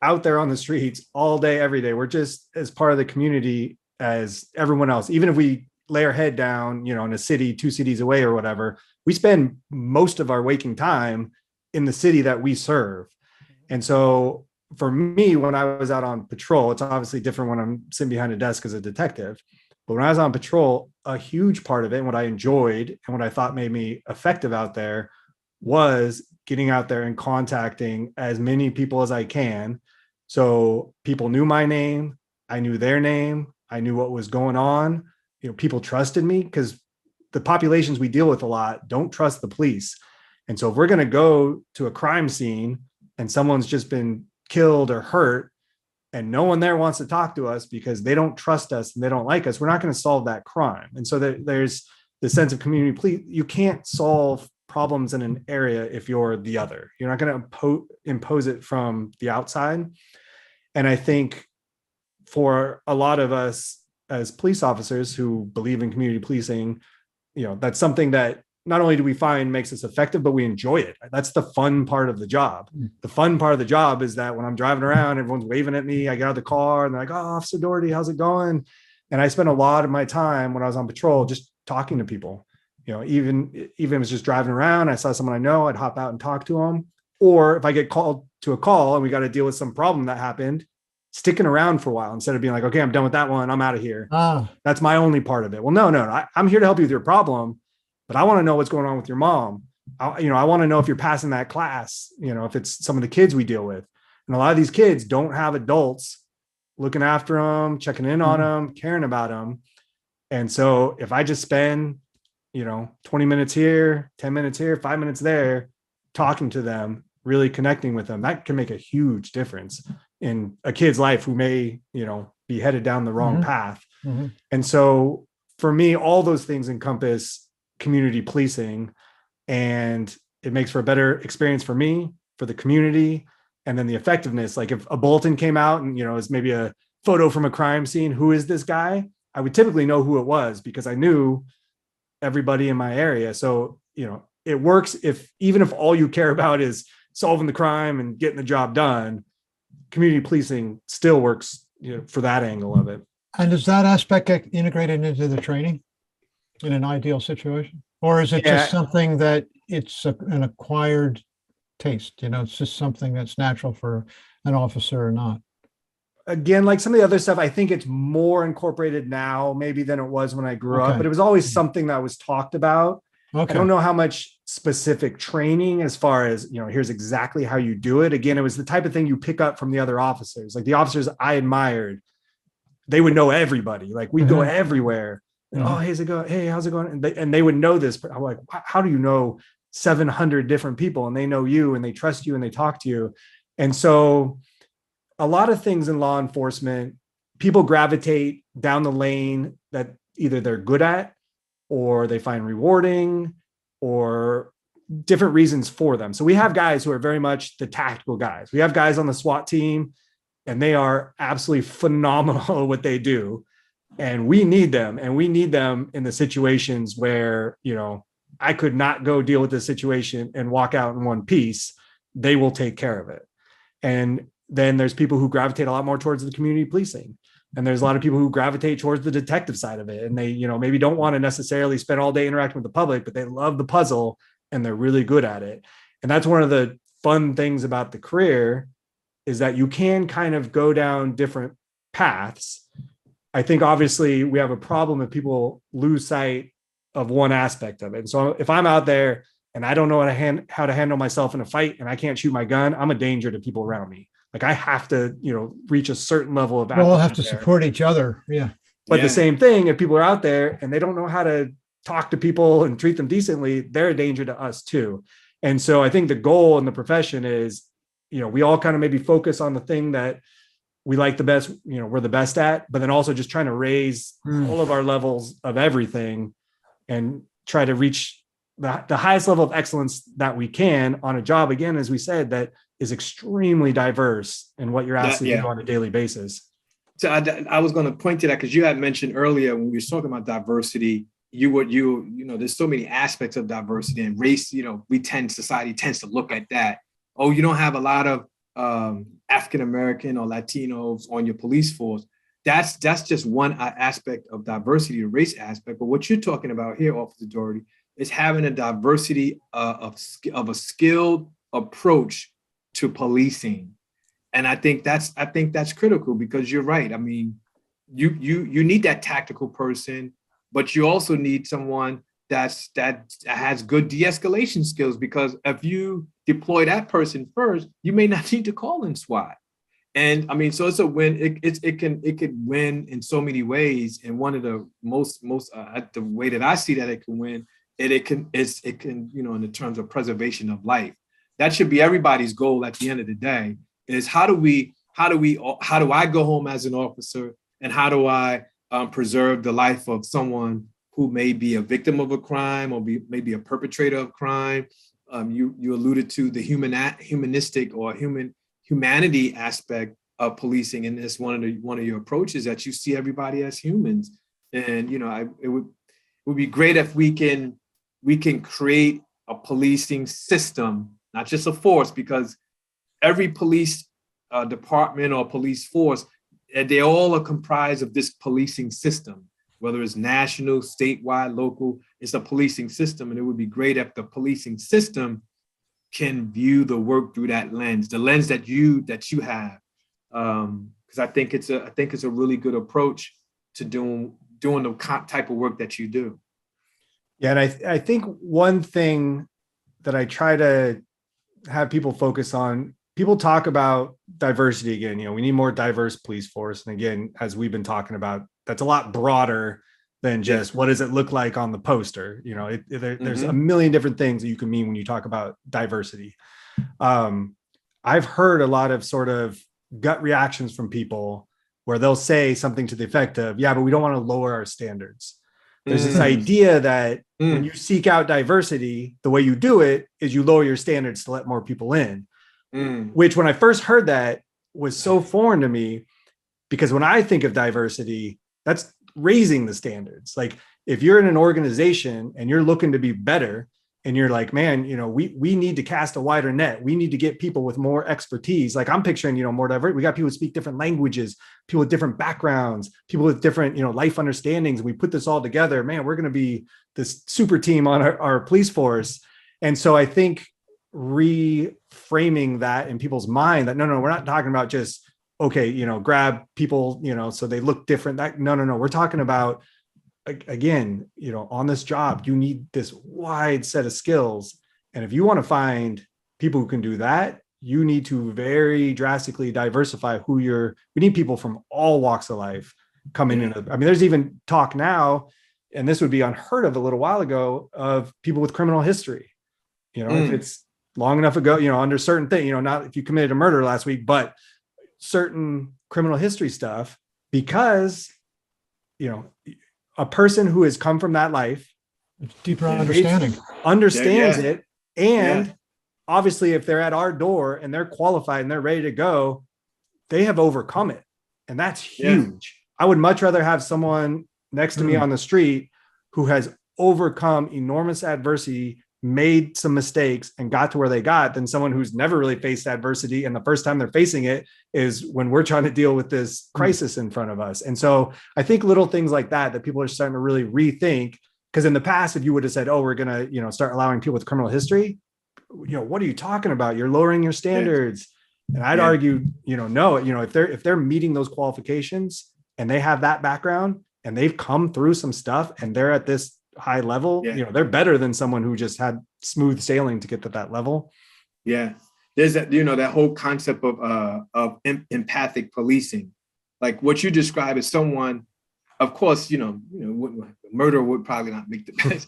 out there on the streets all day, every day. We're just as part of the community as everyone else. Even if we lay our head down, in a city, 2 cities away or whatever, we spend most of our waking time in the city that we serve. And so for me, when I was out on patrol, it's obviously different when I'm sitting behind a desk as a detective. But when I was on patrol, a huge part of it, and what I enjoyed and what I thought made me effective out there, was getting out there and contacting as many people as I can. So people knew my name, I knew their name, I knew what was going on. People trusted me, because the populations we deal with a lot don't trust the police. And so if we're going to go to a crime scene and someone's just been killed or hurt, and no one there wants to talk to us because they don't trust us and they don't like us, we're not going to solve that crime. And so there's the sense of community police. You can't solve problems in an area if you're the other. You're not going to impose it from the outside. And I think for a lot of us as police officers who believe in community policing, that's something that not only do we find makes us effective, but we enjoy it. That's the fun part of the job. The fun part of the job is that when I'm driving around, everyone's waving at me. I get out of the car and they're like, "Oh, Officer Dougherty, how's it going?" And I spent a lot of my time when I was on patrol just talking to people. Even if it was just driving around, I saw someone I know, I'd hop out and talk to them. Or if I get called to a call and we got to deal with some problem that happened, sticking around for a while instead of being like, "Okay, I'm done with that one, I'm out of here." That's my only part of it. Well, no, I'm here to help you with your problem, but I want to know what's going on with your mom. I want to know if you're passing that class, if it's some of the kids we deal with. And a lot of these kids don't have adults looking after them, checking in on them, caring about them. And so if I just spend, 20 minutes here, 10 minutes here, 5 minutes there, talking to them, really connecting with them, that can make a huge difference in a kid's life who may, be headed down the wrong path. And so for me, all those things encompass community policing, and it makes for a better experience for me, for the community, and then the effectiveness. Like if a bulletin came out and, is maybe a photo from a crime scene, who is this guy? I would typically know who it was because I knew everybody in my area. So, it works even if all you care about is solving the crime and getting the job done, community policing still works, for that angle of it. And does that aspect get integrated into the training in an ideal situation? Or is it just something that it's an acquired taste? It's just something that's natural for an officer or not? Again, like some of the other stuff, I think it's more incorporated now maybe than it was when I grew up, but it was always something that was talked about. I don't know how much specific training as far as, here's exactly how you do it. Again, it was the type of thing you pick up from the other officers. Like the officers I admired, they would know everybody. Like we'd go everywhere. And, "Oh, how's it going? Hey, how's it going?" And they would know this. But I'm like, how do you know 700 different people? And they know you and they trust you and they talk to you. And so a lot of things in law enforcement, people gravitate down the lane that either they're good at or they find rewarding or different reasons for them. So we have guys who are very much the tactical guys. We have guys on the SWAT team and they are absolutely phenomenal at what they do. And we need them, and we need them in the situations where, I could not go deal with this situation and walk out in one piece. They will take care of it. And then there's people who gravitate a lot more towards the community policing. And there's a lot of people who gravitate towards the detective side of it. And they, maybe don't want to necessarily spend all day interacting with the public, but they love the puzzle and they're really good at it. And that's one of the fun things about the career, is that you can kind of go down different paths. I think obviously we have a problem if people lose sight of one aspect of it. And so if I'm out there and I don't know how to handle myself in a fight and I can't shoot my gun, I'm a danger to people around me. Like I have to, reach a certain level of We'll all have applicant to there. support each other. Yeah. But the same thing, if people are out there and they don't know how to talk to people and treat them decently, they're a danger to us too. And so I think the goal in the profession is, we all kind of maybe focus on the thing that we like the best, we're the best at, but then also just trying to raise all of our levels of everything and try to reach the highest level of excellence that we can on a job, again, as we said, that is extremely diverse in what you're asked to do on a daily basis. So I was going to point to that because you had mentioned earlier when we were talking about diversity, there's so many aspects of diversity and race, society tends to look at that. Oh, you don't have a lot of African-American or Latinos on your police force. That's just one aspect of diversity, the race aspect. But what you're talking about here, Officer Dougherty, is having a diversity of a skilled approach to policing. And I think that's critical because you're right. I mean, you need that tactical person, but you also need someone that has good de-escalation skills, because if you deploy that person first, you may not need to call in SWAT. And I mean, so it's a win. It could win in so many ways. And one of the most the way that I see that it can win, it can in the terms of preservation of life. That should be everybody's goal at the end of the day. Is how do I go home as an officer, and how do I preserve the life of someone who may be a victim of a crime or maybe a perpetrator of crime? You alluded to the humanistic or humanity aspect of policing, and it's one of your approaches that you see everybody as humans. And it would be great if we can create a policing system, not just a force, because every police department or police force, they all are comprised of this policing system, whether it's national, statewide, local. It's a policing system, and it would be great if the policing system can view the work through that lens, the lens that you have, because I think it's a really good approach to doing the type of work that you do. Yeah, and I think one thing that I try to have people focus on, people talk about diversity again, we need more diverse police force. And again, as we've been talking about, that's a lot broader than just what does it look like on the poster. There's a million different things that you can mean when you talk about diversity. I've heard a lot of sort of gut reactions from people where they'll say something to the effect of, yeah, but we don't want to lower our standards. There's this idea that when you seek out diversity, the way you do it is you lower your standards to let more people in, which when I first heard that was so foreign to me, because when I think of diversity, that's raising the standards. Like if you're in an organization and you're looking to be better and you're like, man, we need to cast a wider net. We need to get people with more expertise. Like I'm picturing, more diverse. We got people who speak different languages, people with different backgrounds, people with different, life understandings. We put this all together, man, we're going to be this super team on our police force. And so I think reframing that in people's mind that, no, we're not talking about just, okay, grab people, so they look different. No, we're talking about, again, on this job, you need this wide set of skills. And if you want to find people who can do that, you need to very drastically diversify we need people from all walks of life coming in. I mean, there's even talk now, and this would be unheard of a little while ago, of people with criminal history. If it's long enough ago, under certain things, not if you committed a murder last week, but certain criminal history stuff, because, a person who has come from that life, deeper understanding, understands it. And obviously if they're at our door and they're qualified and they're ready to go, they have overcome it. And that's huge. I would much rather have someone next to me on the street who has overcome enormous adversity, made some mistakes and got to where they got, than someone who's never really faced adversity. And the first time they're facing it is when we're trying to deal with this crisis in front of us. And so I think little things like that people are starting to really rethink, because in the past, if you would have said, oh, we're going to, start allowing people with criminal history, what are you talking about? You're lowering your standards. And I'd argue, no, if they're meeting those qualifications and they have that background and they've come through some stuff and they're at this high level, they're better than someone who just had smooth sailing to get to that level. Yeah. there's that, that whole concept of empathic policing. Like what you describe as someone, of course, murder would probably not make the best,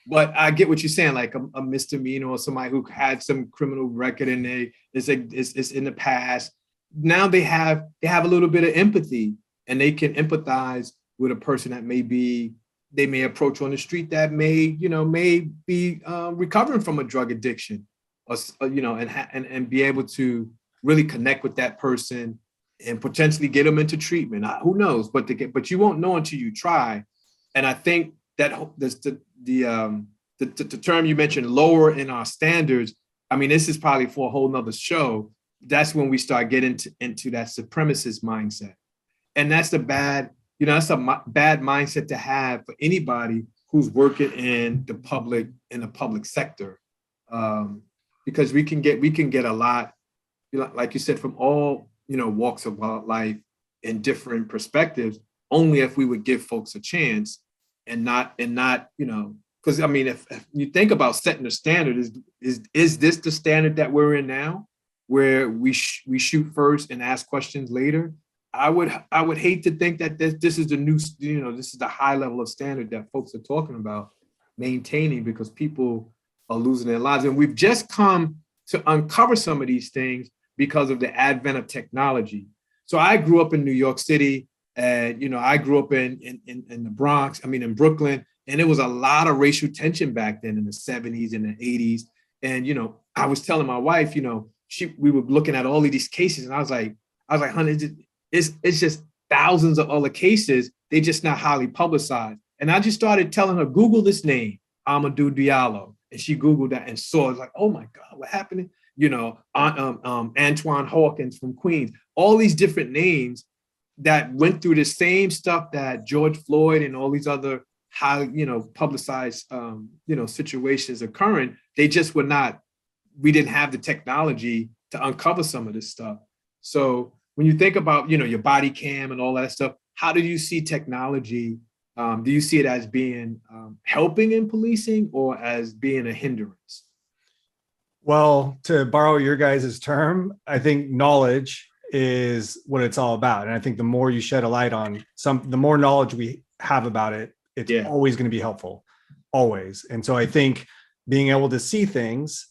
but I get what you're saying, like a misdemeanor or somebody who had some criminal record and it's in the past. Now they have a little bit of empathy, and they can empathize with a person that they may approach on the street that may be recovering from a drug addiction, or and be able to really connect with that person and potentially get them into treatment. Who knows? But you won't know until you try. And I think that the term you mentioned, lower in our standards. I mean, this is probably for a whole nother show. That's when we start getting into that supremacist mindset, and that's that's a bad mindset to have for anybody who's working in the public sector, because we can get a lot, like you said, from all walks of life and different perspectives, only if we would give folks a chance and not because I mean, if you think about setting the standard, is this the standard that we're in now, where we shoot first and ask questions later? I would hate to think that this is the new, this is the high level of standard that folks are talking about maintaining, because people are losing their lives. And we've just come to uncover some of these things because of the advent of technology. So I grew up in New York City, and I grew up in the Bronx, in Brooklyn, and there was a lot of racial tension back then in the 70s and the 80s. And I was telling my wife, we were looking at all of these cases, and I was like, honey, it's just thousands of other cases. They're just not highly publicized. And I just started telling her, Google this name, Amadou Diallo. And she Googled that and saw, it's like, oh my God, what happened? Antoine Hawkins from Queens, all these different names that went through the same stuff that George Floyd and all these other high, publicized, situations occurring. They just were not, we didn't have the technology to uncover some of this stuff. So when you think about, your body cam and all that stuff, how do you see technology? Do you see it as being helping in policing or as being a hindrance? Well, to borrow your guys' term, I think knowledge is what it's all about. And I think the more you shed a light on the more knowledge we have about it, it's always going to be helpful, always. And so I think being able to see things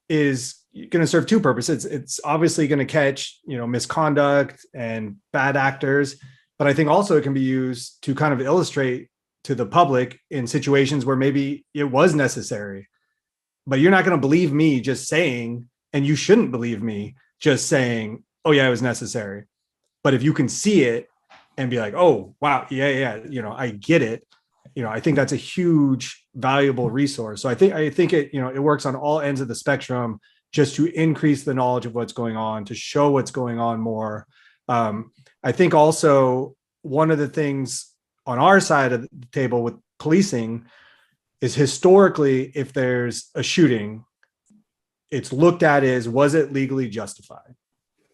is going to serve two purposes. It's obviously going to catch, misconduct and bad actors, but I think also it can be used to kind of illustrate to the public in situations where maybe it was necessary. But you're not going to believe me just saying, and you shouldn't believe me just saying, oh yeah, it was necessary. But if you can see it and be like, oh wow, yeah, I get it. I think that's a huge, valuable resource. So I think it, it works on all ends of the spectrum, just to increase the knowledge of what's going on, to show what's going on more. I think also one of the things on our side of the table with policing is historically, if there's a shooting, it's looked at as, was it legally justified?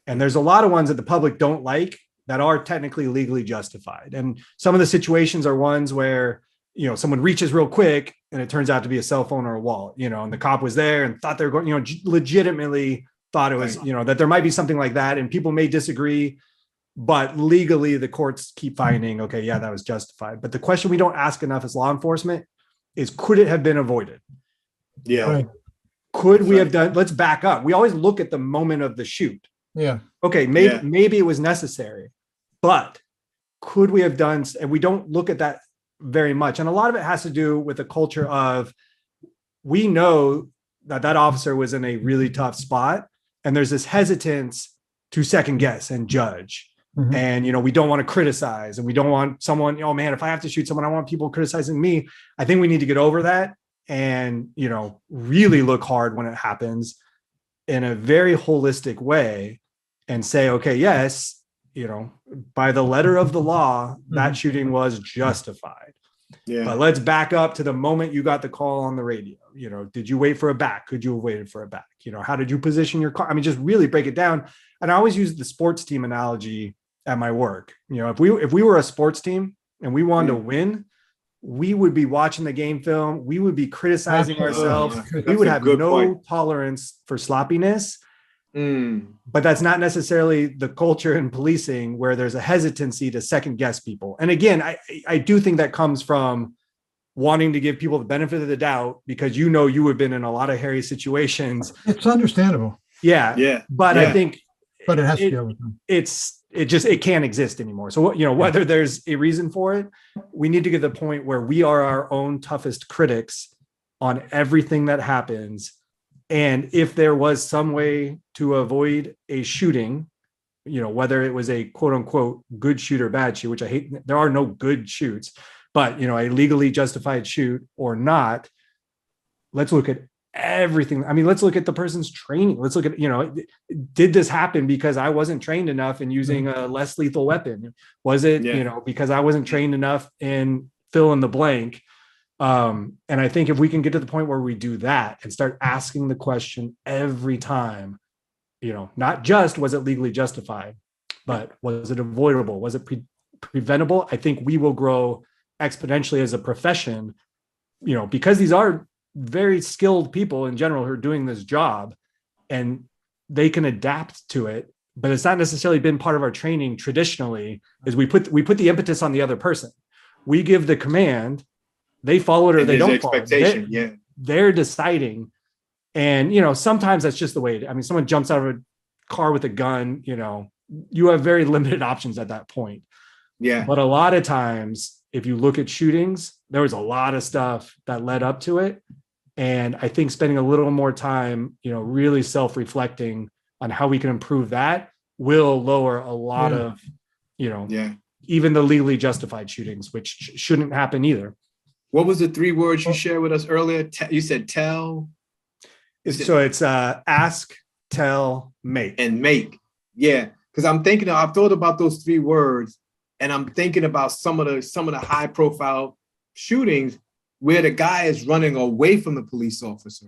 And there's a lot of ones that the public don't like that are technically legally justified. And some of the situations are ones where, someone reaches real quick and it turns out to be a cell phone or a wallet, and the cop was there and thought they were going, legitimately thought it was, that there might be something like that. And people may disagree, but legally the courts keep finding, okay, yeah, that was justified. But the question we don't ask enough as law enforcement is, could it have been avoided? Yeah. Right. Could we have done, let's back up. We always look at the moment of the shoot. Yeah. Okay, maybe it was necessary, but could we have done, and we don't look at that very much. And a lot of it has to do with the culture of, we know that officer was in a really tough spot, and there's this hesitance to second guess and judge. Mm-hmm. And, we don't want to criticize, and we don't want someone, oh man, if I have to shoot someone, I want people criticizing me. I think we need to get over that and, really look hard when it happens in a very holistic way and say, okay, yes, by the letter of the law, that shooting was justified. Yeah. But let's back up to the moment you got the call on the radio. Did you wait for a back? Could you have waited for a back? How did you position your car? Just really break it down. And I always use the sports team analogy at my work. If we were a sports team and we wanted to win, we would be watching the game film. We would be criticizing Absolutely. ourselves. That's We would a have good no point. tolerance for sloppiness. Mm. But that's not necessarily the culture in policing, where there's a hesitancy to second guess people. And again, I do think that comes from wanting to give people the benefit of the doubt, because you have been in a lot of hairy situations. It's understandable, Yeah. Yeah. But Yeah. I think but it has to be overcome. it can't exist anymore. So whether there's a reason for it, we need to get to the point where we are our own toughest critics on everything that happens. And if there was some way to avoid a shooting, whether it was a quote unquote good shoot or bad shoot, which I hate, there are no good shoots, but a legally justified shoot or not, let's look at everything. I mean, let's look at the person's training. Let's look at, did this happen because I wasn't trained enough in using a less lethal weapon? Was it, because I wasn't trained enough in fill in the blank? And I think if we can get to the point where we do that and start asking the question every time, not just was it legally justified, but was it avoidable? Was it preventable? I think we will grow exponentially as a profession, because these are very skilled people in general who are doing this job, and they can adapt to it. But it's not necessarily been part of our training traditionally, is we put the impetus on the other person. We give the command, they follow it or they don't follow it. They're deciding. And, sometimes that's just the way someone jumps out of a car with a gun, you have very limited options at that point. Yeah. But a lot of times, if you look at shootings, there was a lot of stuff that led up to it. And I think spending a little more time, really self-reflecting on how we can improve that will lower a lot of, even the legally justified shootings, which shouldn't happen either. What was the 3 words you shared with us earlier? You said tell. So it's ask, tell, make. And make. Yeah. Because I've thought about those 3 words, and I'm thinking about some of the high profile shootings where the guy is running away from the police officer.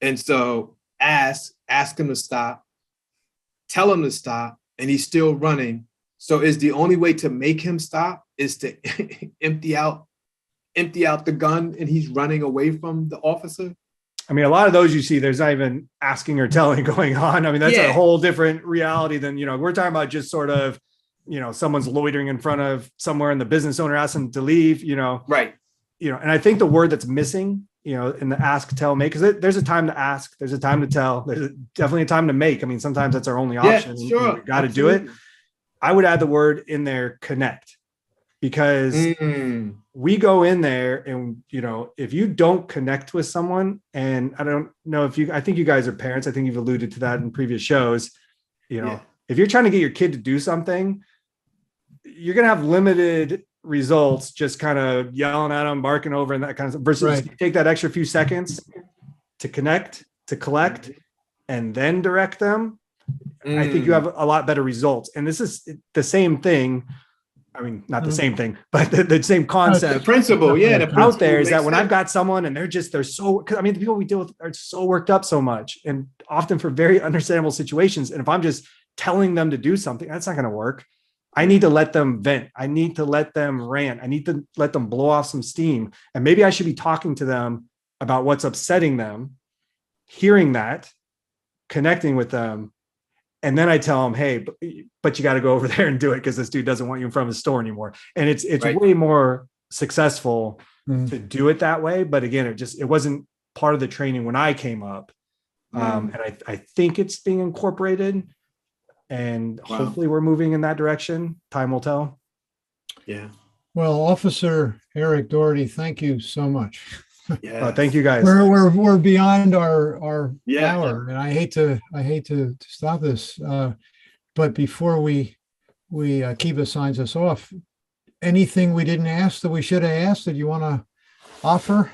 And so ask him to stop, tell him to stop, and he's still running. So is the only way to make him stop is to empty out the gun and he's running away from the officer? A lot of those you see, there's not even asking or telling going on. That's a whole different reality than, we're talking about just sort of, someone's loitering in front of somewhere and the business owner asks them to leave, Right. And I think the word that's missing, in the ask, tell, make, because there's a time to ask, there's a time to tell, there's definitely a time to make. Sometimes that's our only option. Yeah, sure. We got to do it. I would add the word in there, connect, because we go in there and, if you don't connect with someone, and I don't know I think you guys are parents. I think you've alluded to that in previous shows. If you're trying to get your kid to do something, you're going to have limited results just kind of yelling at them, barking over and that kind of stuff, versus you take that extra few seconds to connect, to collect, and then direct them. I think you have a lot better results. And this is the same thing. Not the same thing, but the same concept. The principle, out there is that when I've got someone and they're so, the people we deal with are so worked up so much, and often for very understandable situations. And if I'm just telling them to do something, that's not going to work. I need to let them vent. I need to let them rant. I need to let them blow off some steam. And maybe I should be talking to them about what's upsetting them, hearing that, connecting with them. And then I tell them, hey, but you got to go over there and do it because this dude doesn't want you in front of his store anymore. And it's way more successful to do it that way. But again, it wasn't part of the training when I came up. And I think it's being incorporated, and hopefully we're moving in that direction. Time will tell. Yeah. Well, Officer Eric Dougherty, thank you so much. Yeah. Thank you guys. We're beyond our hour, and I hate to stop this. But before we Kiva signs us off, anything we didn't ask that we should have asked that you want to offer?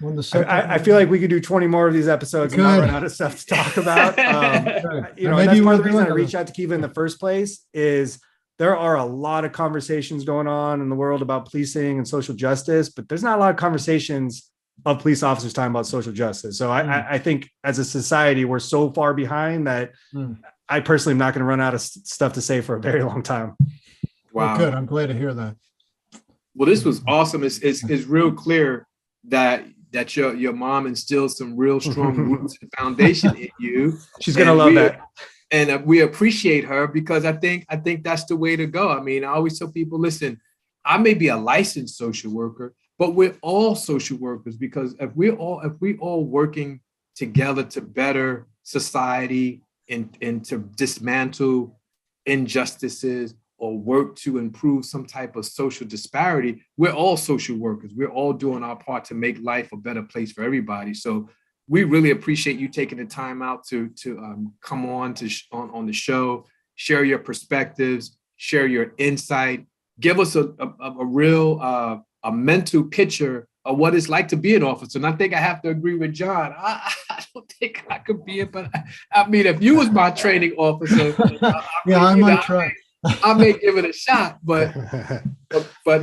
I feel like we could do 20 more of these episodes and not run out of stuff to talk about. That's part of the reason I reached out to Kiva in the first place is there are a lot of conversations going on in the world about policing and social justice, but there's not a lot of conversations of police officers talking about social justice. So I think as a society, we're so far behind that I personally am not going to run out of stuff to say for a very long time. Wow. Well, good. I'm glad to hear that. Well, this was awesome. It's real clear that your mom instilled some real strong roots and foundation in you. She's gonna love that. And we appreciate her because I think that's the way to go. I mean, I always tell people, listen, I may be a licensed social worker, but we're all social workers, because if we all working together to better society and to dismantle injustices or work to improve some type of social disparity, we're all social workers. We're all doing our part to make life a better place for everybody. So we really appreciate you taking the time out to come on on the show, share your perspectives, share your insight, give us a real a mental picture of what it's like to be an officer. And I think I have to agree with John. I don't think I could be it, but I mean, if you was my training officer, I might try. I may give it a shot, but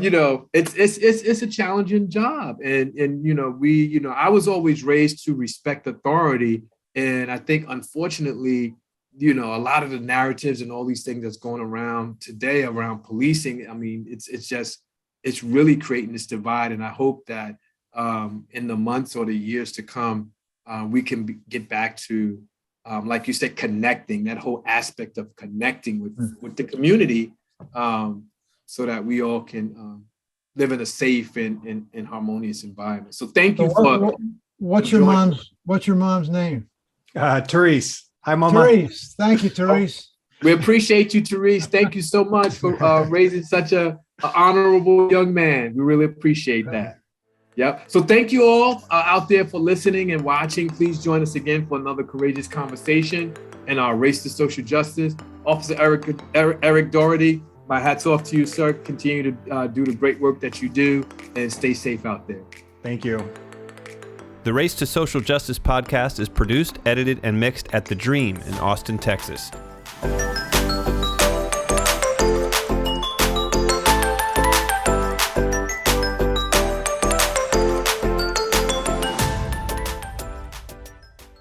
you know, it's a challenging job, and you know, I was always raised to respect authority, and I think unfortunately, you know, a lot of the narratives and all these things that's going around today around policing, I mean, it's really creating this divide, and I hope that in the months or the years to come, we can get back to, like you said, connecting, that whole aspect of connecting with the community, so that we all can live in a safe and harmonious environment. So thank you for. What's your mom's name? Therese. Hi, Mama. Therese. Thank you, Therese. We appreciate you, Therese. Thank you so much for raising such a honorable young man. We really appreciate that. Yep. So thank you all out there for listening and watching. Please join us again for another courageous conversation in our Race to Social Justice. Officer Eric Dougherty, my hat's off to you, sir. Continue to do the great work that you do, and stay safe out there. Thank you. The Race to Social Justice podcast is produced, edited, and mixed at The Dream in Austin, Texas.